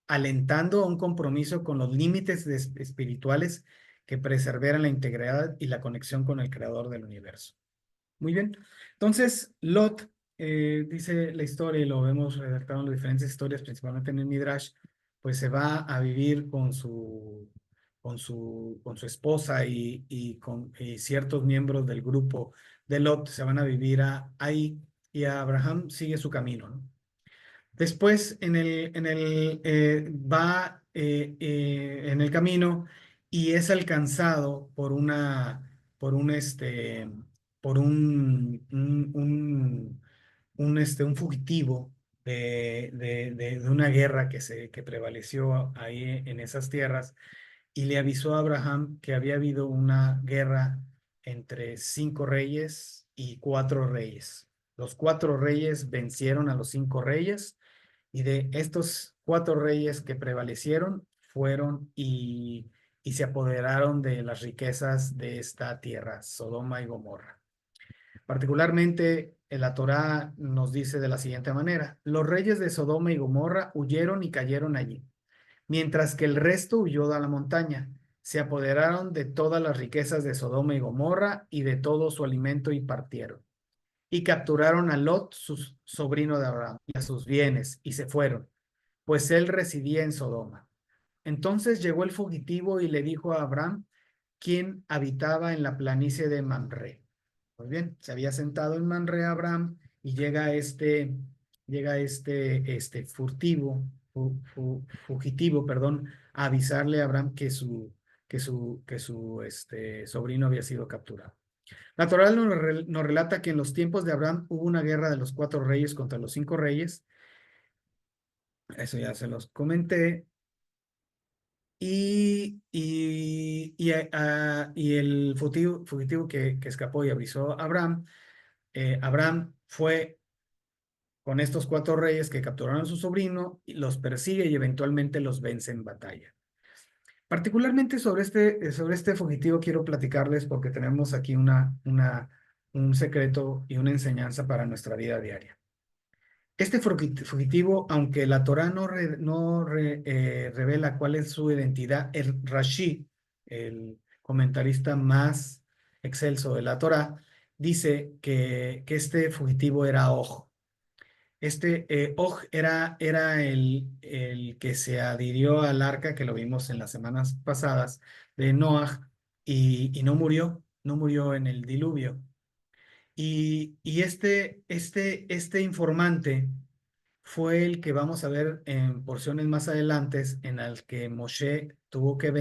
alentando a un compromiso con los límites espirituales que preserveran la integridad y la conexión con el creador del universo. Muy bien. Entonces, Lot, dice la historia, y lo vemos redactado en las diferentes historias, principalmente en el Midrash, pues se va a vivir con su esposa y ciertos miembros del grupo de Lot se van a vivir ahí y Abraham sigue su camino, ¿no? Después va en el camino y es alcanzado por un, este, por un fugitivo de una guerra que prevaleció ahí en esas tierras y le avisó a Abraham que había habido una guerra entre 5 reyes y 4 reyes. Los 4 reyes vencieron a los 5 reyes y de estos 4 reyes que prevalecieron fueron y se apoderaron de las riquezas de esta tierra, Sodoma y Gomorra. Particularmente, la Torá nos dice de la siguiente manera: los reyes de Sodoma y Gomorra huyeron y cayeron allí, mientras que el resto huyó a la montaña. Se apoderaron de todas las riquezas de Sodoma y Gomorra y de todo su alimento y partieron. Y capturaron a Lot, su sobrino de Abraham, y a sus bienes, y se fueron, pues él residía en Sodoma. Entonces llegó el fugitivo y le dijo a Abraham quien habitaba en la planicie de Mamre. Pues bien, se había sentado en Mamre Abraham y llega este fugitivo, perdón, a avisarle a Abraham que su sobrino había sido capturado. La Torá nos relata que en los tiempos de Abraham hubo una guerra de los 4 reyes contra los 5 reyes. Eso ya se los comenté. Y el fugitivo que escapó y avisó a Abraham, Abraham fue con estos 4 reyes que capturaron a su sobrino, y los persigue y eventualmente los vence en batalla. Particularmente sobre este fugitivo quiero platicarles porque tenemos aquí un secreto y una enseñanza para nuestra vida diaria. Este fugitivo, aunque la Torá no revela cuál es su identidad, el Rashi, el comentarista más excelso de la Torá, dice que este fugitivo era Og. Og era el que se adhirió al arca, que lo vimos en las semanas pasadas, de Noah, y no murió en el diluvio. Y este informante fue el que vamos a ver en porciones más adelante, en el que Moshe tuvo que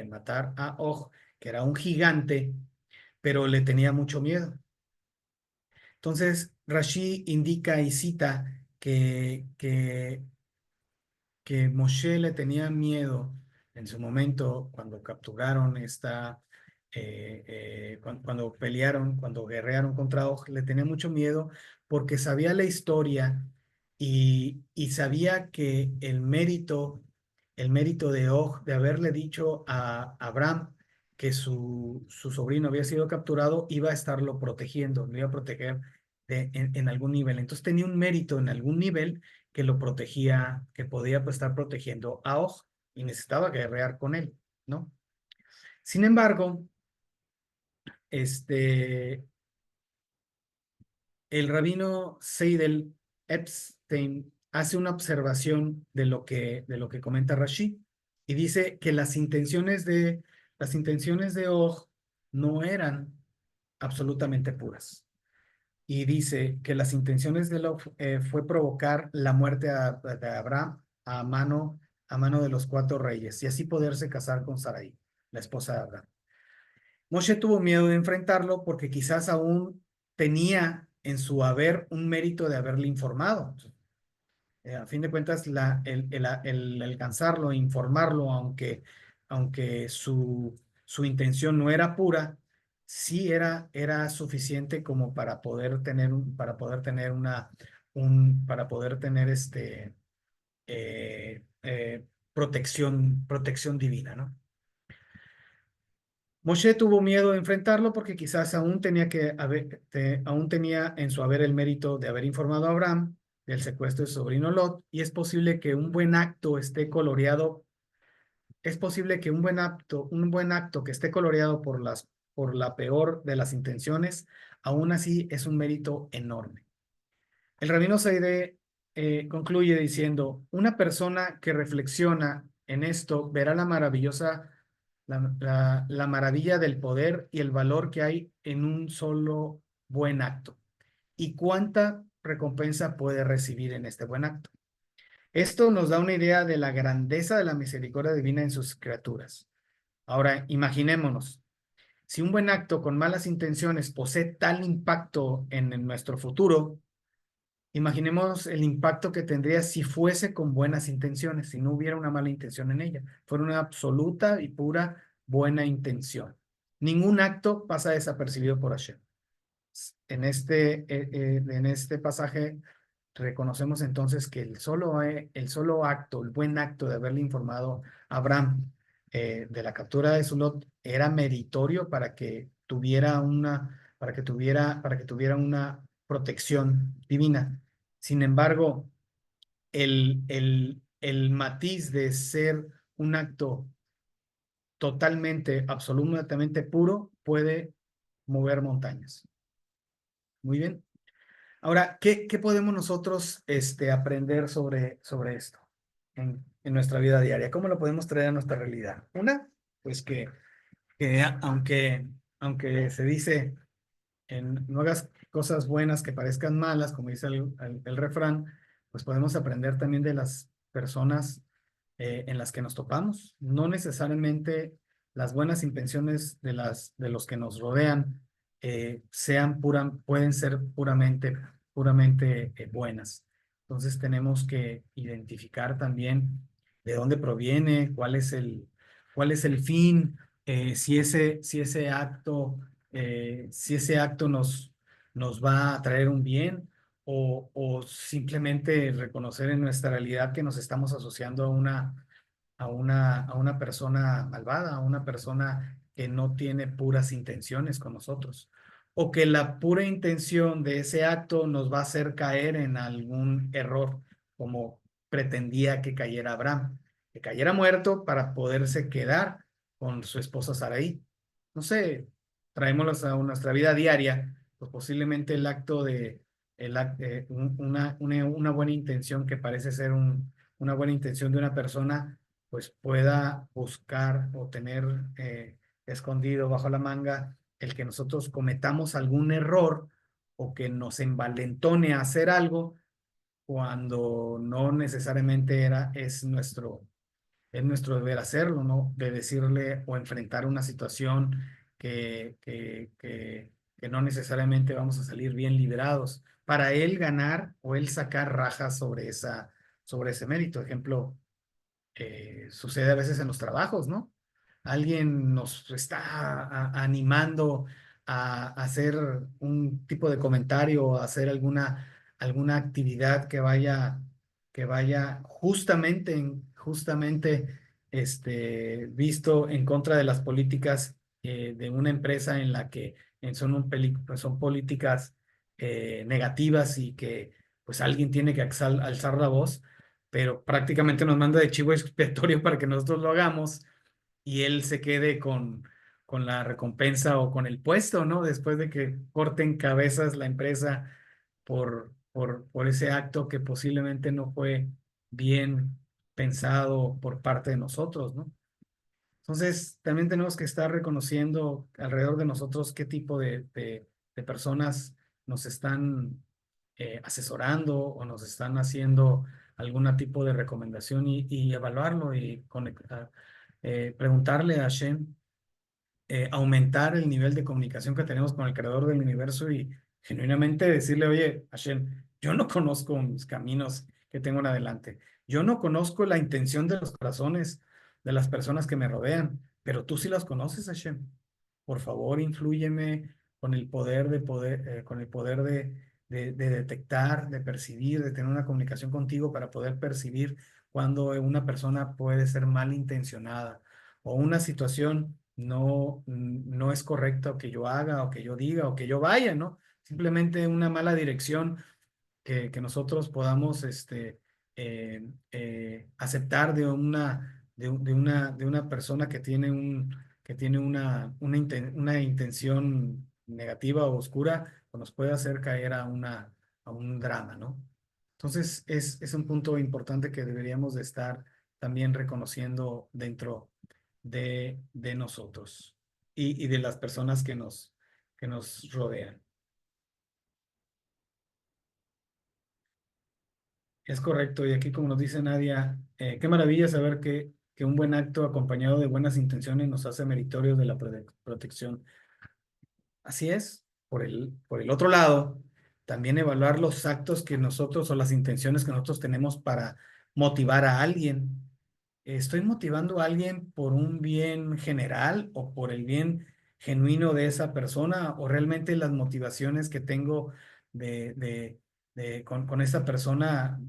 matar a Og, que era un gigante, pero le tenía mucho miedo. Entonces, Rashi indica y cita que Moshe le tenía miedo en su momento cuando capturaron cuando pelearon, cuando guerrearon contra Og, le tenía mucho miedo porque sabía la historia y sabía que el mérito de Og de haberle dicho a Abraham que su sobrino había sido capturado, iba a estarlo protegiendo, lo iba a proteger en algún nivel. Entonces tenía un mérito en algún nivel que lo protegía, que podía pues, estar protegiendo a Og y necesitaba guerrear con él, ¿no? Sin embargo, el rabino Seidel Epstein hace una observación de lo que comenta Rashi y dice que las intenciones de Og no eran absolutamente puras. Y dice que las intenciones de Lot fue provocar la muerte de Abraham a mano de los 4 reyes y así poderse casar con Sarai, la esposa de Abraham. Moshe tuvo miedo de enfrentarlo porque quizás aún tenía en su haber un mérito de haberle informado. A fin de cuentas, el alcanzarlo, informarlo, aunque su intención no era pura, sí era suficiente como para poder tener eh, eh, protección divina, ¿no? Moshe tuvo miedo de enfrentarlo porque quizás aún tenía en su haber el mérito de haber informado a Abraham del secuestro de su sobrino Lot, y es posible que un buen acto esté coloreado, que esté coloreado por la peor de las intenciones, aún así es un mérito enorme. El rabino Seide concluye diciendo: una persona que reflexiona en esto verá la maravilla del poder y el valor que hay en un solo buen acto y cuánta recompensa puede recibir en este buen acto. Esto nos da una idea de la grandeza de la misericordia divina en sus criaturas. Ahora, imaginémonos, si un buen acto con malas intenciones posee tal impacto en nuestro futuro, imaginemos el impacto que tendría si fuese con buenas intenciones, si no hubiera una mala intención en ella, fuera una absoluta y pura buena intención. Ningún acto pasa desapercibido por Hashem. En este pasaje reconocemos entonces que el solo acto, el buen acto de haberle informado a Abraham de la captura de su Lot era meritorio para que tuviera una protección divina. Sin embargo, el matiz de ser un acto totalmente, absolutamente puro puede mover montañas. Muy bien. Ahora, ¿qué podemos nosotros aprender sobre esto en nuestra vida diaria? ¿Cómo lo podemos traer a nuestra realidad? Una, pues que que aunque se dice no hagas cosas buenas que parezcan malas, como dice el refrán, pues podemos aprender también de las personas en las que nos topamos. No necesariamente las buenas intenciones de los que nos rodean pueden ser puramente buenas. Entonces tenemos que identificar también de dónde proviene, cuál es el fin, si ese acto nos va a traer un bien o simplemente reconocer en nuestra realidad que nos estamos asociando a una persona malvada, a una persona que no tiene puras intenciones con nosotros, o que la pura intención de ese acto nos va a hacer caer en algún error, como pretendía que cayera Abraham, que cayera muerto para poderse quedar con su esposa Sarai. No sé, traémoslos a nuestra vida diaria, pues posiblemente el acto de una buena intención que parece ser una buena intención de una persona pues pueda buscar o tener escondido bajo la manga el que nosotros cometamos algún error o que nos envalentone a hacer algo cuando no necesariamente es nuestro deber hacerlo, ¿no? De decirle o enfrentar una situación que no necesariamente vamos a salir bien liberados para él ganar o él sacar rajas sobre ese mérito. Ejemplo, sucede a veces en los trabajos, ¿no? Alguien nos está animando a hacer un tipo de comentario o a hacer alguna actividad que vaya justamente visto en contra de las políticas de una empresa en la que son políticas negativas y que pues alguien tiene que alzar la voz, pero prácticamente nos manda de chivo expiatorio para que nosotros lo hagamos y él se quede con la recompensa o con el puesto, ¿no? Después de que corten cabezas la empresa por ese acto que posiblemente no fue bien pensado por parte de nosotros, ¿no? Entonces, también tenemos que estar reconociendo alrededor de nosotros qué tipo de personas nos están asesorando o nos están haciendo algún tipo de recomendación y evaluarlo y preguntarle a Shem, aumentar el nivel de comunicación que tenemos con el creador del universo y genuinamente decirle, oye, Hashem, yo no conozco mis caminos que tengo en adelante. Yo no conozco la intención de los corazones de las personas que me rodean, pero tú sí las conoces, Hashem. Por favor, inflúyeme con el poder de detectar, de percibir, de tener una comunicación contigo para poder percibir cuando una persona puede ser malintencionada o una situación no es correcta o que yo haga o que yo diga o que yo vaya, ¿no? Simplemente una mala dirección que nosotros podamos aceptar de una persona que tiene una intención negativa o oscura, o nos puede hacer caer a un drama, ¿no? Entonces, es un punto importante que deberíamos de estar también reconociendo dentro de nosotros y de las personas que nos rodean. Es correcto, y aquí como nos dice Nadia, qué maravilla saber que un buen acto acompañado de buenas intenciones nos hace meritorios de la protección. Así es, por el otro lado, también evaluar los actos que nosotros o las intenciones que nosotros tenemos para motivar a alguien. ¿Estoy motivando a alguien por un bien general o por el bien genuino de esa persona o realmente las motivaciones que tengo de, de, con esa persona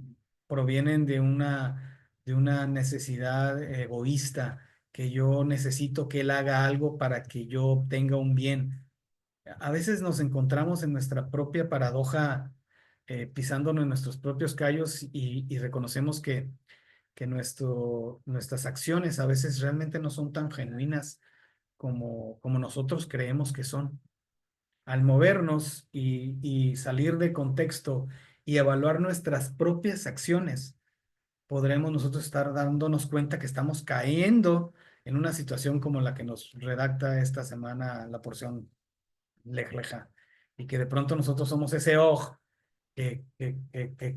provienen de una necesidad egoísta, que yo necesito que él haga algo para que yo obtenga un bien? A veces nos encontramos en nuestra propia paradoja, pisándonos en nuestros propios callos y reconocemos que nuestras acciones a veces realmente no son tan genuinas como nosotros creemos que son. Al movernos y salir de contexto y evaluar nuestras propias acciones, podremos nosotros estar dándonos cuenta que estamos cayendo en una situación como la que nos redacta esta semana la porción Lej Leja, y que de pronto nosotros somos ese Og que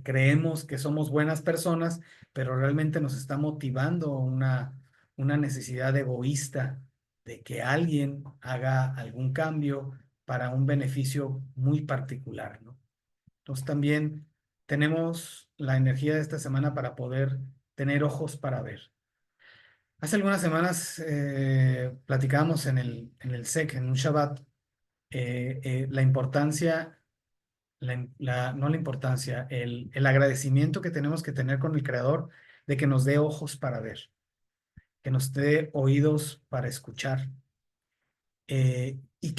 creemos que somos buenas personas, pero realmente nos está motivando una necesidad egoísta de que alguien haga algún cambio para un beneficio muy particular, ¿no? Entonces también tenemos la energía de esta semana para poder tener ojos para ver. Hace algunas semanas platicábamos en el SEC, en un Shabbat, la importancia no la importancia, el agradecimiento que tenemos que tener con el Creador de que nos dé ojos para ver, que nos dé oídos para escuchar. ¿Y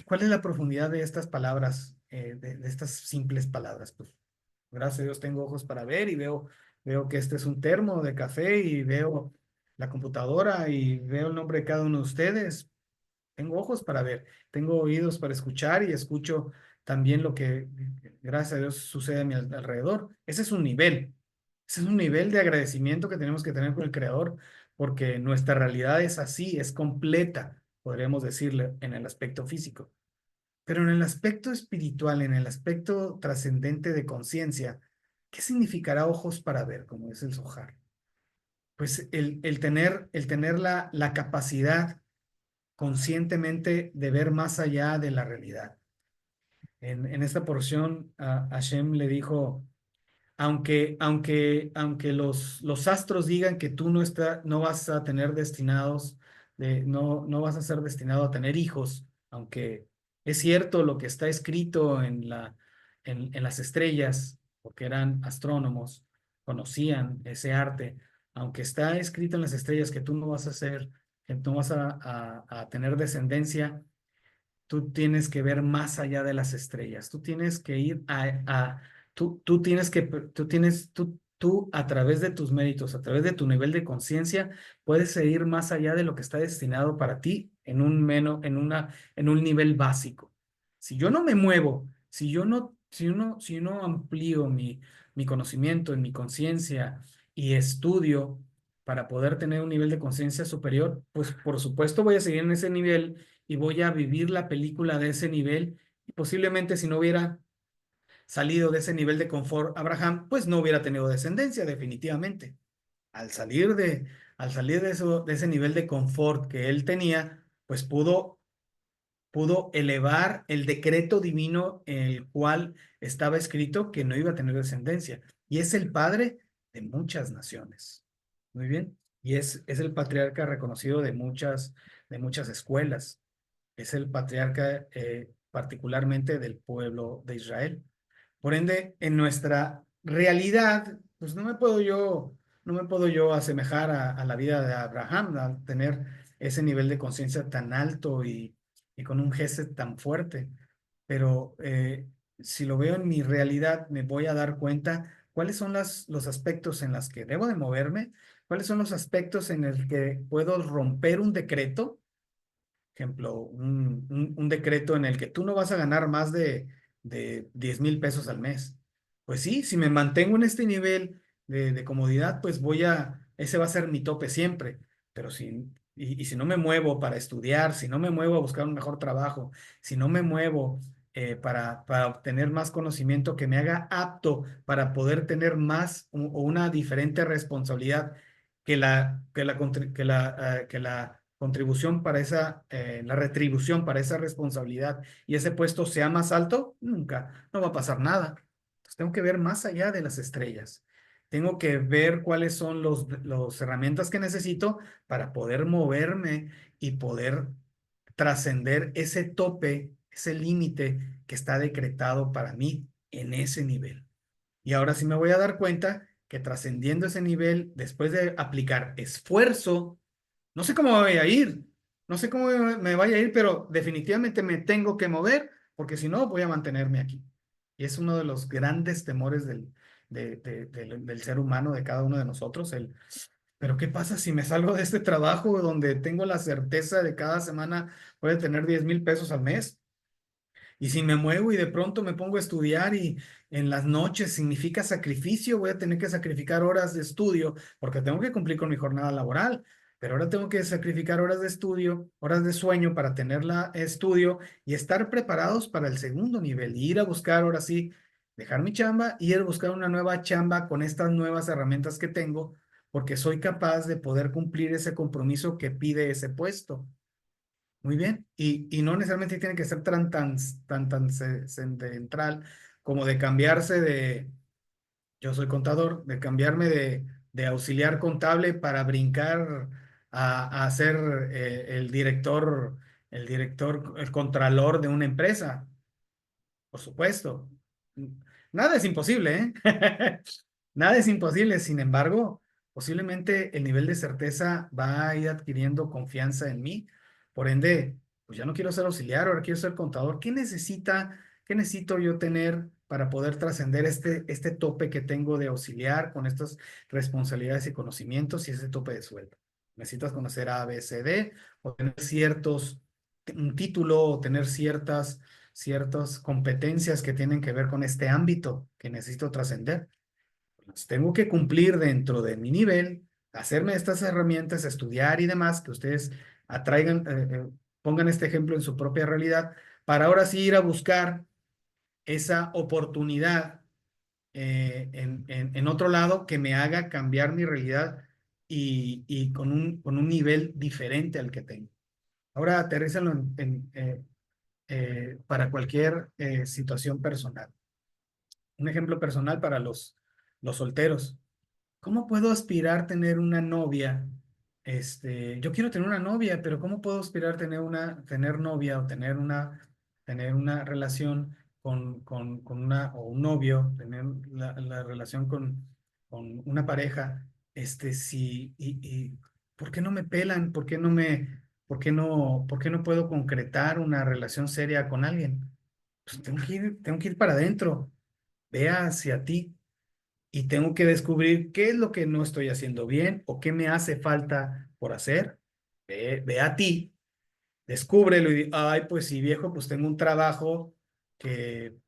cuál es la profundidad de estas palabras, de estas simples palabras? Pues gracias a Dios tengo ojos para ver y veo que este es un termo de café y veo la computadora y veo el nombre de cada uno de ustedes. Tengo ojos para ver, tengo oídos para escuchar y escucho también lo que, gracias a Dios, sucede a mi alrededor. Ese es un nivel de agradecimiento que tenemos que tener con el Creador, porque nuestra realidad es así, es completa, podríamos decirle, en el aspecto físico. Pero en el aspecto espiritual, en el aspecto trascendente de conciencia, ¿qué significará ojos para ver, como es el Zohar? Pues el tener la capacidad conscientemente de ver más allá de la realidad. En esta porción, Hashem le dijo, aunque los astros digan que tú no vas a tener no vas a ser destinado a tener hijos, aunque es cierto lo que está escrito en las estrellas, porque eran astrónomos, conocían ese arte, aunque está escrito en las estrellas que tú no vas a ser, que no vas a tener descendencia. Tú tienes que ver más allá de las estrellas. Tú tienes que ir tú tienes que, tú a través de tus méritos, a través de tu nivel de conciencia, puedes ir más allá de lo que está destinado para ti en un nivel básico. Si yo no me muevo, si yo no amplío mi conocimiento en mi conciencia y estudio para poder tener un nivel de conciencia superior, pues por supuesto voy a seguir en ese nivel y voy a vivir la película de ese nivel. Y posiblemente si no hubiera salido de ese nivel de confort Abraham, pues no hubiera tenido descendencia, definitivamente. Al salir de ese nivel de confort que él tenía, pues pudo elevar el decreto divino en el cual estaba escrito que no iba a tener descendencia. Y es el padre de muchas naciones. Muy bien. Y es el patriarca reconocido de muchas escuelas. Es el patriarca particularmente del pueblo de Israel. Por ende, en nuestra realidad, pues no me puedo yo asemejar a la vida de Abraham, a tener ese nivel de conciencia tan alto y con un gesed tan fuerte. Pero si lo veo en mi realidad, me voy a dar cuenta cuáles son los aspectos en los que debo de moverme, cuáles son los aspectos en los que puedo romper un decreto. Ejemplo, un decreto en el que tú no vas a ganar más de 10,000 pesos al mes. Pues sí, si me mantengo en este nivel de comodidad, pues ese va a ser mi tope siempre. Pero y si no me muevo para estudiar, si no me muevo a buscar un mejor trabajo, si no me muevo para obtener más conocimiento que me haga apto para poder tener más o una diferente responsabilidad que la contribución para la retribución para esa responsabilidad y ese puesto sea más alto, nunca, no va a pasar nada. Entonces tengo que ver más allá de las estrellas. Tengo que ver cuáles son los herramientas que necesito para poder moverme y poder trascender ese tope, ese límite que está decretado para mí en ese nivel. Y ahora sí me voy a dar cuenta que trascendiendo ese nivel, después de aplicar esfuerzo, no sé cómo me voy a ir, no sé cómo me vaya a ir, pero definitivamente me tengo que mover porque si no voy a mantenerme aquí. Y es uno de los grandes temores del ser humano, de cada uno de nosotros, pero ¿qué pasa si me salgo de este trabajo donde tengo la certeza de cada semana voy a tener 10,000 pesos al mes? Y si me muevo y de pronto me pongo a estudiar y en las noches significa sacrificio, voy a tener que sacrificar horas de estudio porque tengo que cumplir con mi jornada laboral. pero ahora tengo que sacrificar horas de estudio, horas de sueño para tener la estudio y estar preparados para el segundo nivel. Y ir a buscar, ahora sí, dejar mi chamba y ir a buscar una nueva chamba con estas nuevas herramientas que tengo, porque soy capaz de poder cumplir ese compromiso que pide ese puesto. Muy bien. Y no necesariamente tiene que ser tan central como de cambiarse de, yo soy contador, de cambiarme de auxiliar contable para brincar a ser el contralor de una empresa. Por supuesto. Nada es imposible, ¿eh? Nada es imposible. Sin embargo, posiblemente el nivel de certeza va a ir adquiriendo confianza en mí. Por ende, pues ya no quiero ser auxiliar, ahora quiero ser contador. Qué necesito yo tener para poder trascender este tope que tengo de auxiliar con estas responsabilidades y conocimientos y ese tope de sueldo? Necesitas conocer A, B, C, D o tener un título o tener ciertas competencias que tienen que ver con este ámbito que necesito trascender. Las tengo que cumplir dentro de mi nivel, hacerme estas herramientas, estudiar y demás, que ustedes atraigan, pongan este ejemplo en su propia realidad, para ahora sí ir a buscar esa oportunidad en otro lado que me haga cambiar mi realidad y con un nivel diferente al que tengo. Ahora aterrízalo para cualquier situación personal. Un ejemplo personal para los solteros. ¿Cómo puedo aspirar a tener una novia? Yo quiero tener una novia, pero ¿cómo puedo aspirar a tener novia o tener una relación o un novio, tener la relación con una pareja? ¿Por qué no me pelan? ¿Por qué no puedo concretar una relación seria con alguien? Pues tengo que ir para adentro, vea hacia ti y tengo que descubrir qué es lo que no estoy haciendo bien o qué me hace falta por hacer. Ve a ti, descúbrelo y ay, pues sí, viejo, pues tengo un trabajo que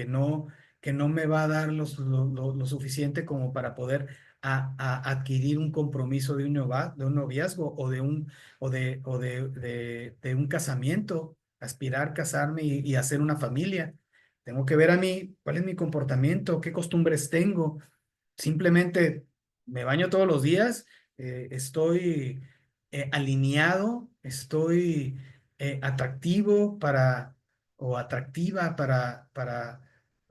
no me va a dar lo suficiente como para poder adquirir un compromiso de un noviazgo o de un casamiento, aspirar a casarme y hacer una familia. Tengo que ver a mí cuál es mi comportamiento, qué costumbres tengo. Simplemente me baño todos los días, estoy alineado, estoy atractivo o atractiva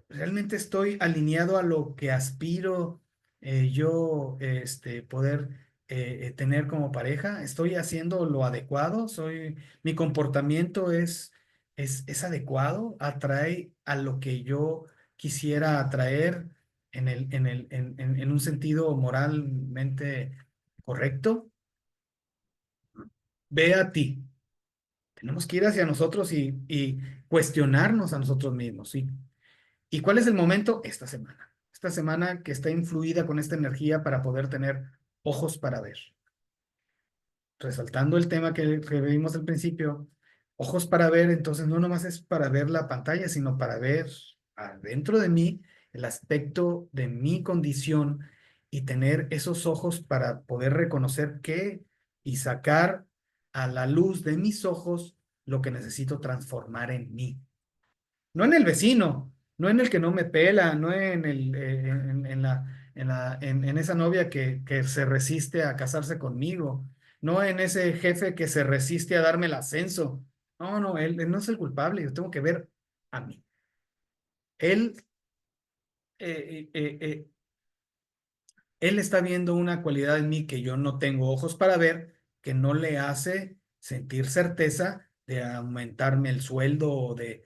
realmente estoy alineado a lo que aspiro yo poder tener como pareja, estoy haciendo lo adecuado, mi comportamiento es adecuado, atrae a lo que yo quisiera atraer en un sentido moralmente correcto. Ve a ti. Tenemos que ir hacia nosotros y cuestionarnos a nosotros mismos, ¿sí? ¿Y cuál es el momento? Esta semana. Esta semana que está influida con esta energía para poder tener ojos para ver. Resaltando el tema que vimos al principio, ojos para ver, entonces no nomás es para ver la pantalla, sino para ver adentro de mí el aspecto de mi condición y tener esos ojos para poder reconocer qué y sacar a la luz de mis ojos lo que necesito transformar en mí. No en el vecino, no en el que no me pela, no en esa novia que se resiste a casarse conmigo, no en ese jefe que se resiste a darme el ascenso. No, no, él no es el culpable, yo tengo que ver a mí. Él, eh, eh, eh, él está viendo una cualidad en mí que yo no tengo ojos para ver, que no le hace sentir certeza de aumentarme el sueldo o de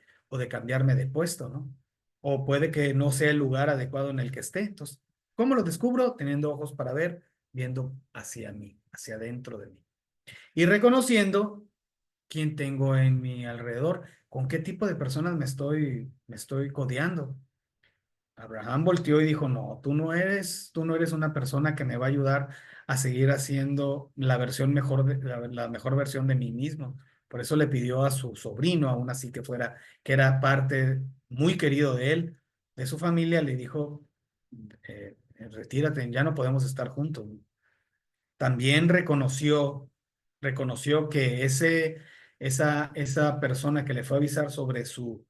cambiarme de puesto, ¿no? O puede que no sea el lugar adecuado en el que esté. Entonces, ¿cómo lo descubro? Teniendo ojos para ver, viendo hacia mí, hacia adentro de mí. Y reconociendo quién tengo en mi alrededor, con qué tipo de personas me estoy codeando. Abraham volteó y dijo, no, tú no eres una persona que me va a ayudar a seguir haciendo la mejor versión de mí mismo. Por eso le pidió a su sobrino, aún así que era parte muy querido de él, de su familia, le dijo, retírate, ya no podemos estar juntos. también reconoció que esa persona que le fue a avisar sobre su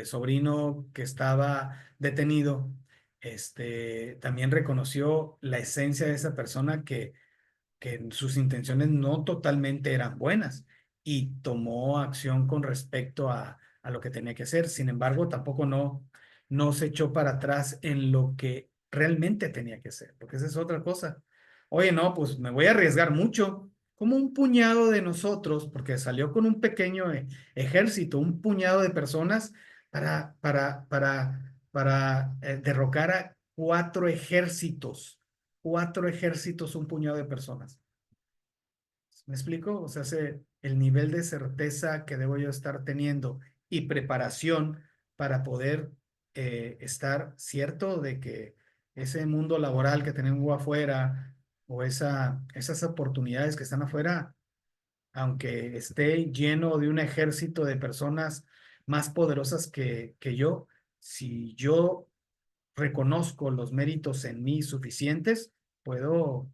sobrino que estaba detenido, también reconoció la esencia de esa persona que sus intenciones no totalmente eran buenas y tomó acción con respecto a lo que tenía que hacer. Sin embargo, tampoco no se echó para atrás en lo que realmente tenía que hacer, porque esa es otra cosa. Oye, no, pues me voy a arriesgar mucho, como un puñado de nosotros, porque salió con un pequeño ejército, un puñado de personas para derrocar a cuatro ejércitos, un puñado de personas. ¿Me explico? O sea, el nivel de certeza que debo yo estar teniendo y preparación para poder estar cierto de que ese mundo laboral que tenemos afuera o esas oportunidades que están afuera, aunque esté lleno de un ejército de personas más poderosas que yo, si yo reconozco los méritos en mí suficientes, puedo,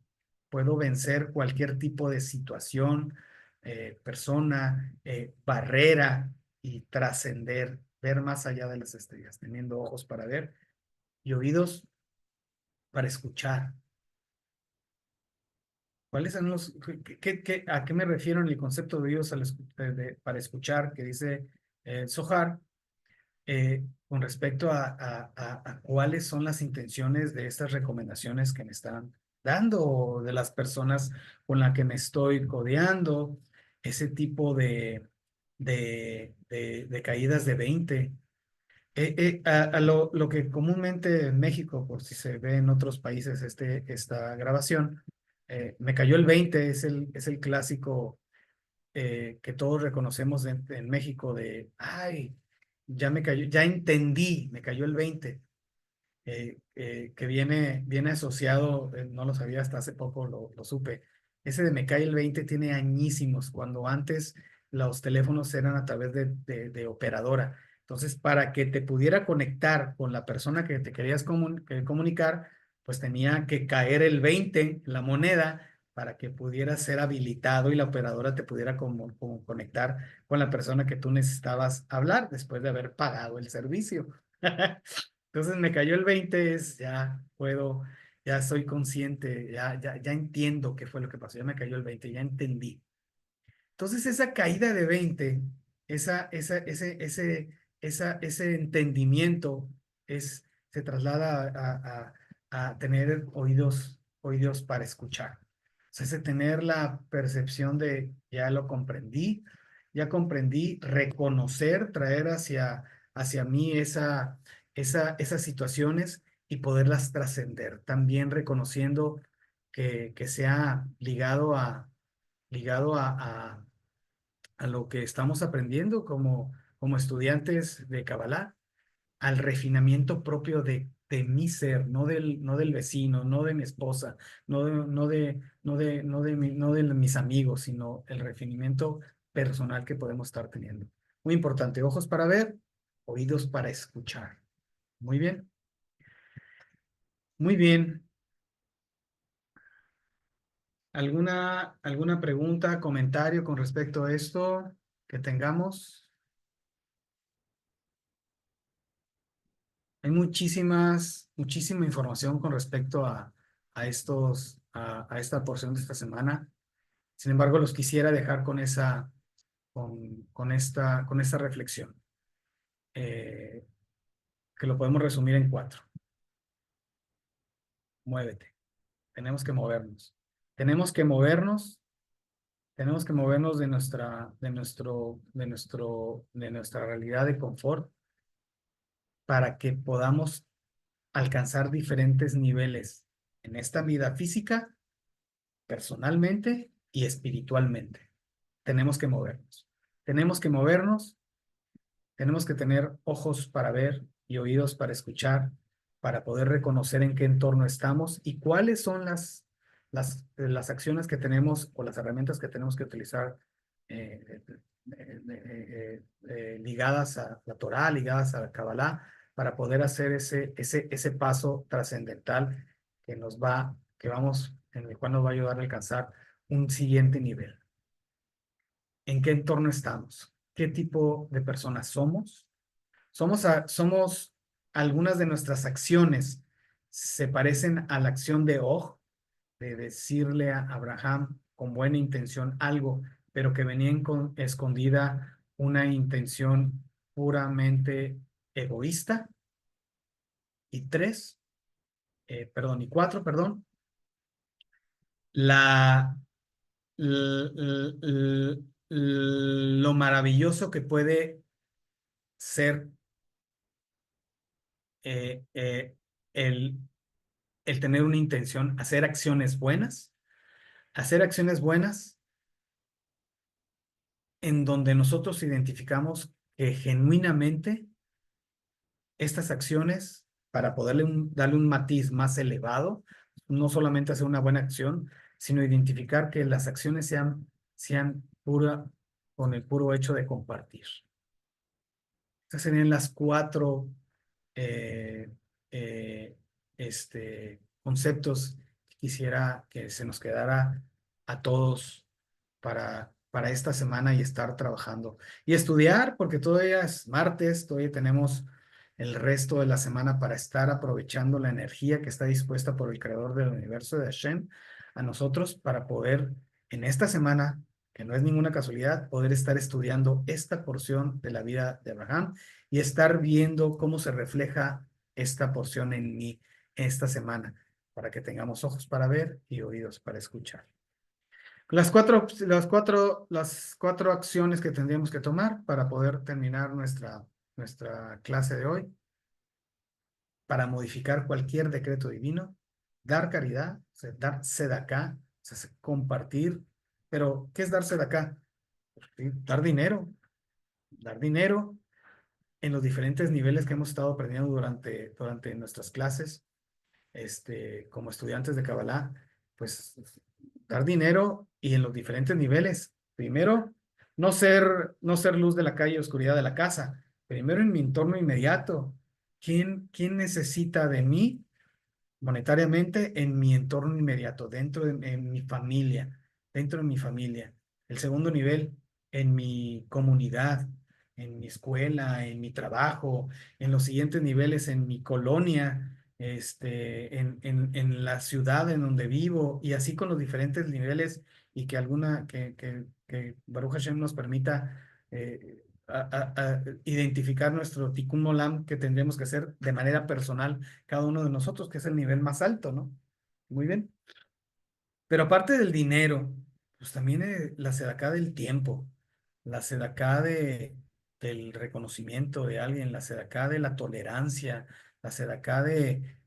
puedo vencer cualquier tipo de situación, persona, barrera y trascender, ver más allá de las estrellas, teniendo ojos para ver y oídos para escuchar. ¿Cuáles son a qué me refiero en el concepto de oídos para escuchar que dice Zohar? Con respecto a cuáles son las intenciones de estas recomendaciones que me están dando o de las personas con las que me estoy codeando, ese tipo de caídas de 20. A lo que comúnmente en México, por si se ve en otros países esta grabación, me cayó el 20, es el clásico que todos reconocemos en México ay, ya me cayó, ya entendí, me cayó el 20, que viene asociado, no lo sabía hasta hace poco, lo supe. Ese de me cae el 20 tiene añísimos, cuando antes los teléfonos eran a través de operadora. Entonces, para que te pudiera conectar con la persona que te querías comunicar, pues tenía que caer el 20, la moneda, para que pudiera ser habilitado y la operadora te pudiera como conectar con la persona que tú necesitabas hablar después de haber pagado el servicio. Entonces me cayó el 20, ya soy consciente, ya entiendo qué fue lo que pasó, ya me cayó el 20, ya entendí. Entonces esa caída de 20, ese entendimiento se traslada a tener oídos para escuchar. O sea, ese tener la percepción de ya lo comprendí, ya comprendí, reconocer, traer hacia mí esas situaciones y poderlas trascender. También reconociendo que sea ligado a lo que estamos aprendiendo como estudiantes de Kabbalah, al refinamiento propio de mi ser, no del vecino, no de mi esposa, no de mis amigos, sino el refinamiento personal que podemos estar teniendo. Muy importante, ojos para ver, oídos para escuchar. Muy bien, muy bien. ¿Alguna pregunta, comentario con respecto a esto que tengamos? Hay muchísima información con respecto a esta porción de esta semana. Sin embargo, los quisiera dejar con esta reflexión, eh, que lo podemos resumir en 4. Muévete. Tenemos que movernos. Tenemos que movernos. Tenemos que movernos de nuestra realidad de confort para que podamos alcanzar diferentes niveles en esta vida física, personalmente y espiritualmente. Tenemos que movernos. Tenemos que movernos, tenemos que tener ojos para ver y oídos para escuchar, para poder reconocer en qué entorno estamos y cuáles son las acciones que tenemos o las herramientas que tenemos que utilizar eh, ligadas a la Torá, ligadas a la Kabbalah, para poder hacer ese paso trascendental en el cual nos va a ayudar a alcanzar un siguiente nivel. ¿En qué entorno estamos? ¿Qué tipo de personas somos? Somos algunas de nuestras acciones se parecen a la acción de Og, de decirle a Abraham con buena intención algo, pero que venía escondida una intención puramente egoísta. Y cuatro, perdón, la, lo maravilloso que puede ser eh, eh, el, el tener una intención, hacer acciones buenas en donde nosotros identificamos que genuinamente estas acciones, para poderle darle un matiz más elevado, no solamente hacer una buena acción, sino identificar que las acciones sean pura, con el puro hecho de compartir. Estas serían las cuatro eh, eh, conceptos que quisiera que se nos quedara a todos para esta semana y estar trabajando. Y estudiar, porque todavía es martes, todavía tenemos el resto de la semana para estar aprovechando la energía que está dispuesta por el Creador del universo de Hashem a nosotros para poder en esta semana, que no es ninguna casualidad, poder estar estudiando esta porción de la vida de Abraham y estar viendo cómo se refleja esta porción en mí esta semana, para que tengamos ojos para ver y oídos para escuchar. Las cuatro acciones que tendríamos que tomar para poder terminar nuestra clase de hoy, para modificar cualquier decreto divino: dar caridad, o sea, dar tzedakah, o sea, compartir. Pero, ¿qué es dar tzedakah? Dar dinero en los diferentes niveles que hemos estado aprendiendo durante nuestras clases, como estudiantes de Kabbalah, pues dar dinero y en los diferentes niveles. Primero, no ser luz de la calle, oscuridad de la casa. Primero en mi entorno inmediato. ¿Quién necesita de mí monetariamente en mi entorno inmediato, en mi familia, dentro de mi familia? El segundo nivel, en mi comunidad, en mi escuela, en mi trabajo, en los siguientes niveles, en mi colonia, en la ciudad en donde vivo, y así con los diferentes niveles, y que Baruch Hashem nos permita identificar nuestro tikkun olam que tendremos que hacer de manera personal cada uno de nosotros, que es el nivel más alto, ¿no? Muy bien. Pero aparte del dinero, pues también la sedacá del tiempo, la sedacá del reconocimiento de alguien, la sedacá de la tolerancia, la sedacá de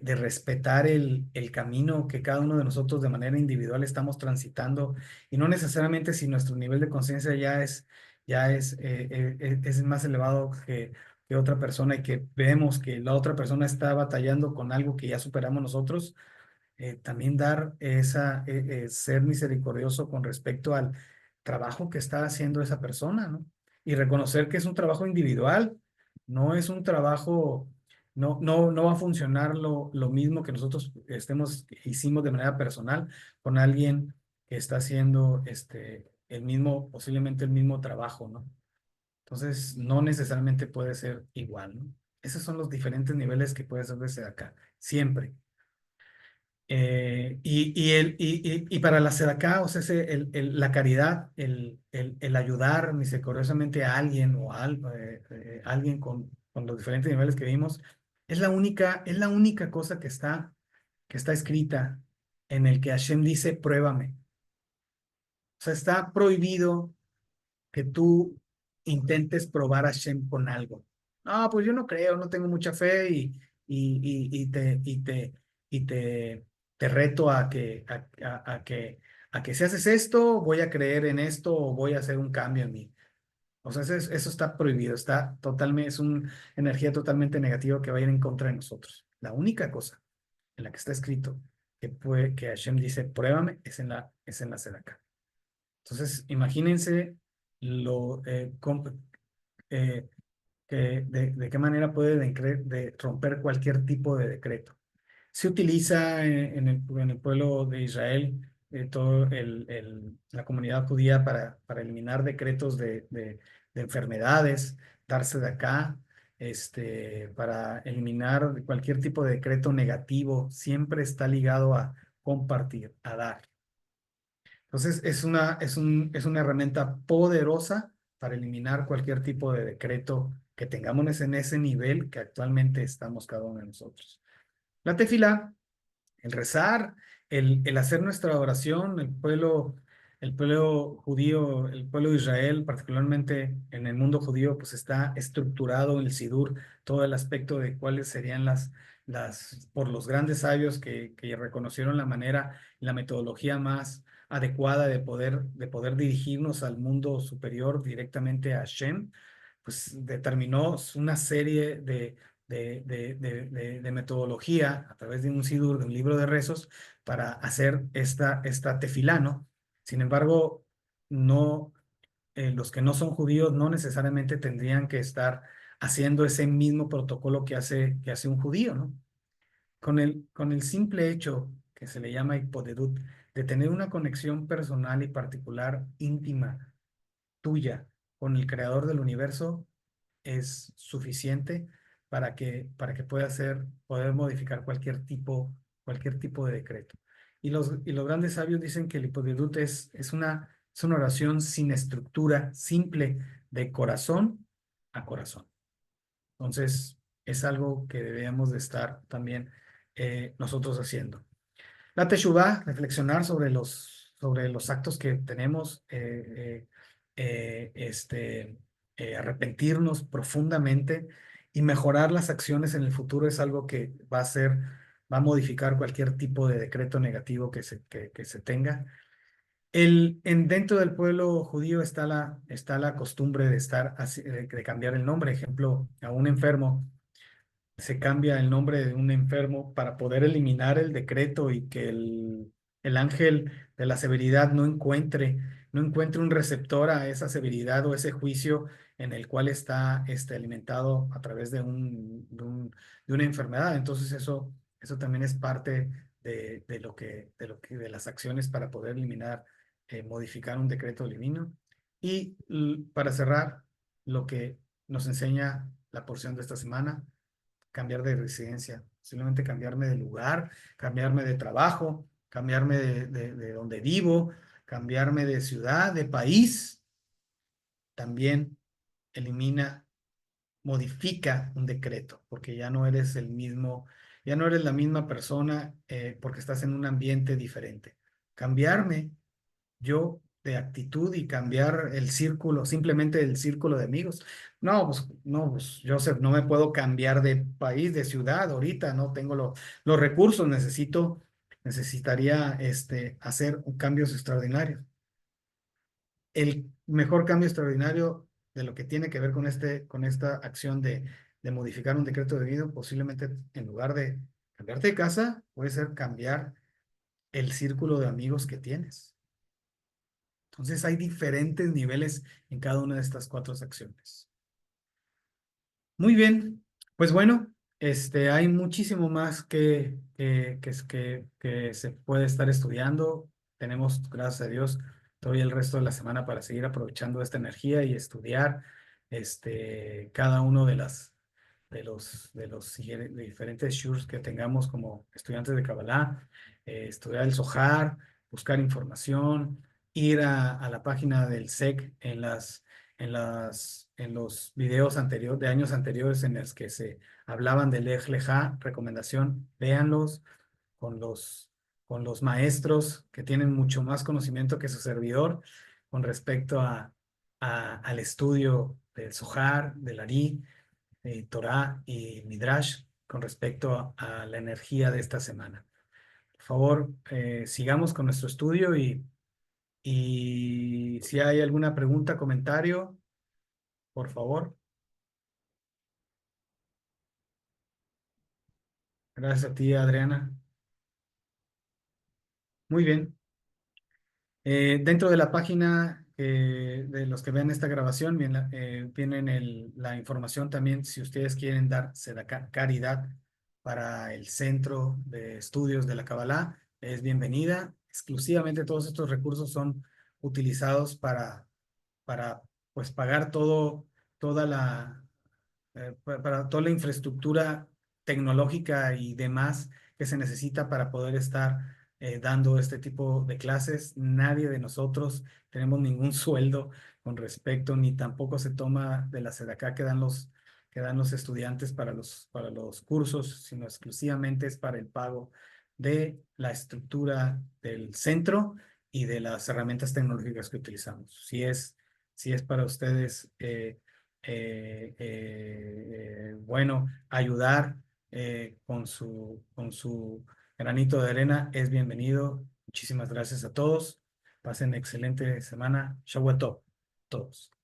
respetar el camino que cada uno de nosotros de manera individual estamos transitando, y no necesariamente si nuestro nivel de conciencia es más elevado que otra persona, y que vemos que la otra persona está batallando con algo que ya superamos nosotros. También ser misericordioso con respecto al trabajo que está haciendo esa persona, ¿no? Y reconocer que es un trabajo individual, no es un trabajo, no va a funcionar lo mismo que nosotros hicimos de manera personal con alguien que está haciendo posiblemente el mismo trabajo, ¿no? Entonces, no necesariamente puede ser igual, ¿no? Esos son los diferentes niveles que puedes hacer desde acá, siempre. Y para la tzedakah, o sea, la caridad, el ayudar misericordiosamente a alguien o alguien con los diferentes niveles que vimos, es la única cosa que está escrita en el que Hashem dice: pruébame. O sea, está prohibido que tú intentes probar a Hashem con algo. No, pues yo no creo, no tengo mucha fe, y te reto a que si haces esto, voy a creer en esto o voy a hacer un cambio en mí. O sea, eso está prohibido, es una energía totalmente negativa que va a ir en contra de nosotros. La única cosa en la que está escrito que Hashem dice: pruébame, es en la Sedaka. Entonces, imagínense eh, de qué manera puede de romper cualquier tipo de decreto. Se utiliza en el pueblo de Israel, todo la comunidad judía para eliminar decretos de enfermedades, darse de acá, para eliminar cualquier tipo de decreto negativo, siempre está ligado a compartir, a dar. Entonces, es una herramienta poderosa para eliminar cualquier tipo de decreto que tengamos en ese nivel que actualmente estamos cada uno de nosotros. La tefilá, el rezar, el hacer nuestra oración, el pueblo judío, el pueblo de Israel, particularmente en el mundo judío, pues está estructurado en el Sidur, todo el aspecto de cuáles serían por los grandes sabios que reconocieron la manera, la metodología más adecuada de poder dirigirnos al mundo superior directamente a Hashem, pues determinó una serie de metodología a través de un sidur, de un libro de rezos, para hacer esta tefilá, ¿no? Sin embargo, no, los que no son judíos no necesariamente tendrían que estar haciendo ese mismo protocolo que hace un judío, ¿no? Con el simple hecho que se le llama hipodedut, de tener una conexión personal y particular, íntima, tuya, con el creador del universo, es suficiente para que poder modificar cualquier tipo de decreto. Y los grandes sabios dicen que el hipodedut es una oración sin estructura, simple, de corazón a corazón. Entonces, es algo que debemos de estar también nosotros haciendo. La Teshuvá, reflexionar sobre los actos que tenemos, arrepentirnos profundamente y mejorar las acciones en el futuro es algo que va a modificar cualquier tipo de decreto negativo que se tenga. Dentro del pueblo judío está la costumbre de cambiar el nombre. Ejemplo, a un enfermo se cambia el nombre de un enfermo para poder eliminar el decreto y que el ángel de la severidad no encuentre un receptor a esa severidad o ese juicio en el cual está alimentado a través de una enfermedad. Entonces eso también es parte de las acciones para poder eliminar, modificar un decreto divino. Y para cerrar, lo que nos enseña la porción de esta semana: cambiar de residencia, simplemente cambiarme de lugar, cambiarme de trabajo, cambiarme de donde vivo, cambiarme de ciudad, de país, también elimina, modifica un decreto, porque ya no eres el mismo, ya no eres la misma persona, porque estás en un ambiente diferente. Cambiarme yo de actitud y cambiar el círculo, simplemente el círculo de amigos. No, pues, no, pues, Joseph, no me puedo cambiar de país, de ciudad ahorita, no tengo los recursos, necesitaría hacer cambios extraordinarios. El mejor cambio extraordinario de lo que tiene que ver con esta acción de modificar un decreto de vida, posiblemente en lugar de cambiarte de casa, puede ser cambiar el círculo de amigos que tienes. Entonces hay diferentes niveles en cada una de estas cuatro secciones. Muy bien, pues bueno, hay muchísimo más que se puede estar estudiando. Tenemos, gracias a Dios, todavía el resto de la semana para seguir aprovechando esta energía y estudiar cada uno de los diferentes shurs que tengamos como estudiantes de Kabbalah, estudiar el Zohar, buscar información, ir a la página del SEC en los videos de años anteriores en los que se hablaban del Lej Lejá, recomendación, véanlos con los maestros que tienen mucho más conocimiento que su servidor con respecto al estudio del Zohar, del Ari, Torah y Midrash, con respecto a la energía de esta semana. Por favor, sigamos con nuestro estudio y si hay alguna pregunta, comentario, por favor. Gracias a ti, Adriana. Muy bien. Dentro de la página, de los que vean esta grabación, vienen la información también, si ustedes quieren dar caridad para el Centro de Estudios de la Kabbalah, es bienvenida. Exclusivamente todos estos recursos son utilizados para pues pagar toda para toda la infraestructura tecnológica y demás que se necesita para poder estar dando este tipo de clases. Nadie de nosotros tenemos ningún sueldo con respecto, ni tampoco se toma de la sedacá que dan los estudiantes para los cursos, sino exclusivamente es para el pago de la estructura del centro y de las herramientas tecnológicas que utilizamos. Si es para ustedes bueno, ayudar con su granito de arena es bienvenido. Muchísimas gracias a todos. Pasen excelente semana. Shabbat Tov, todos.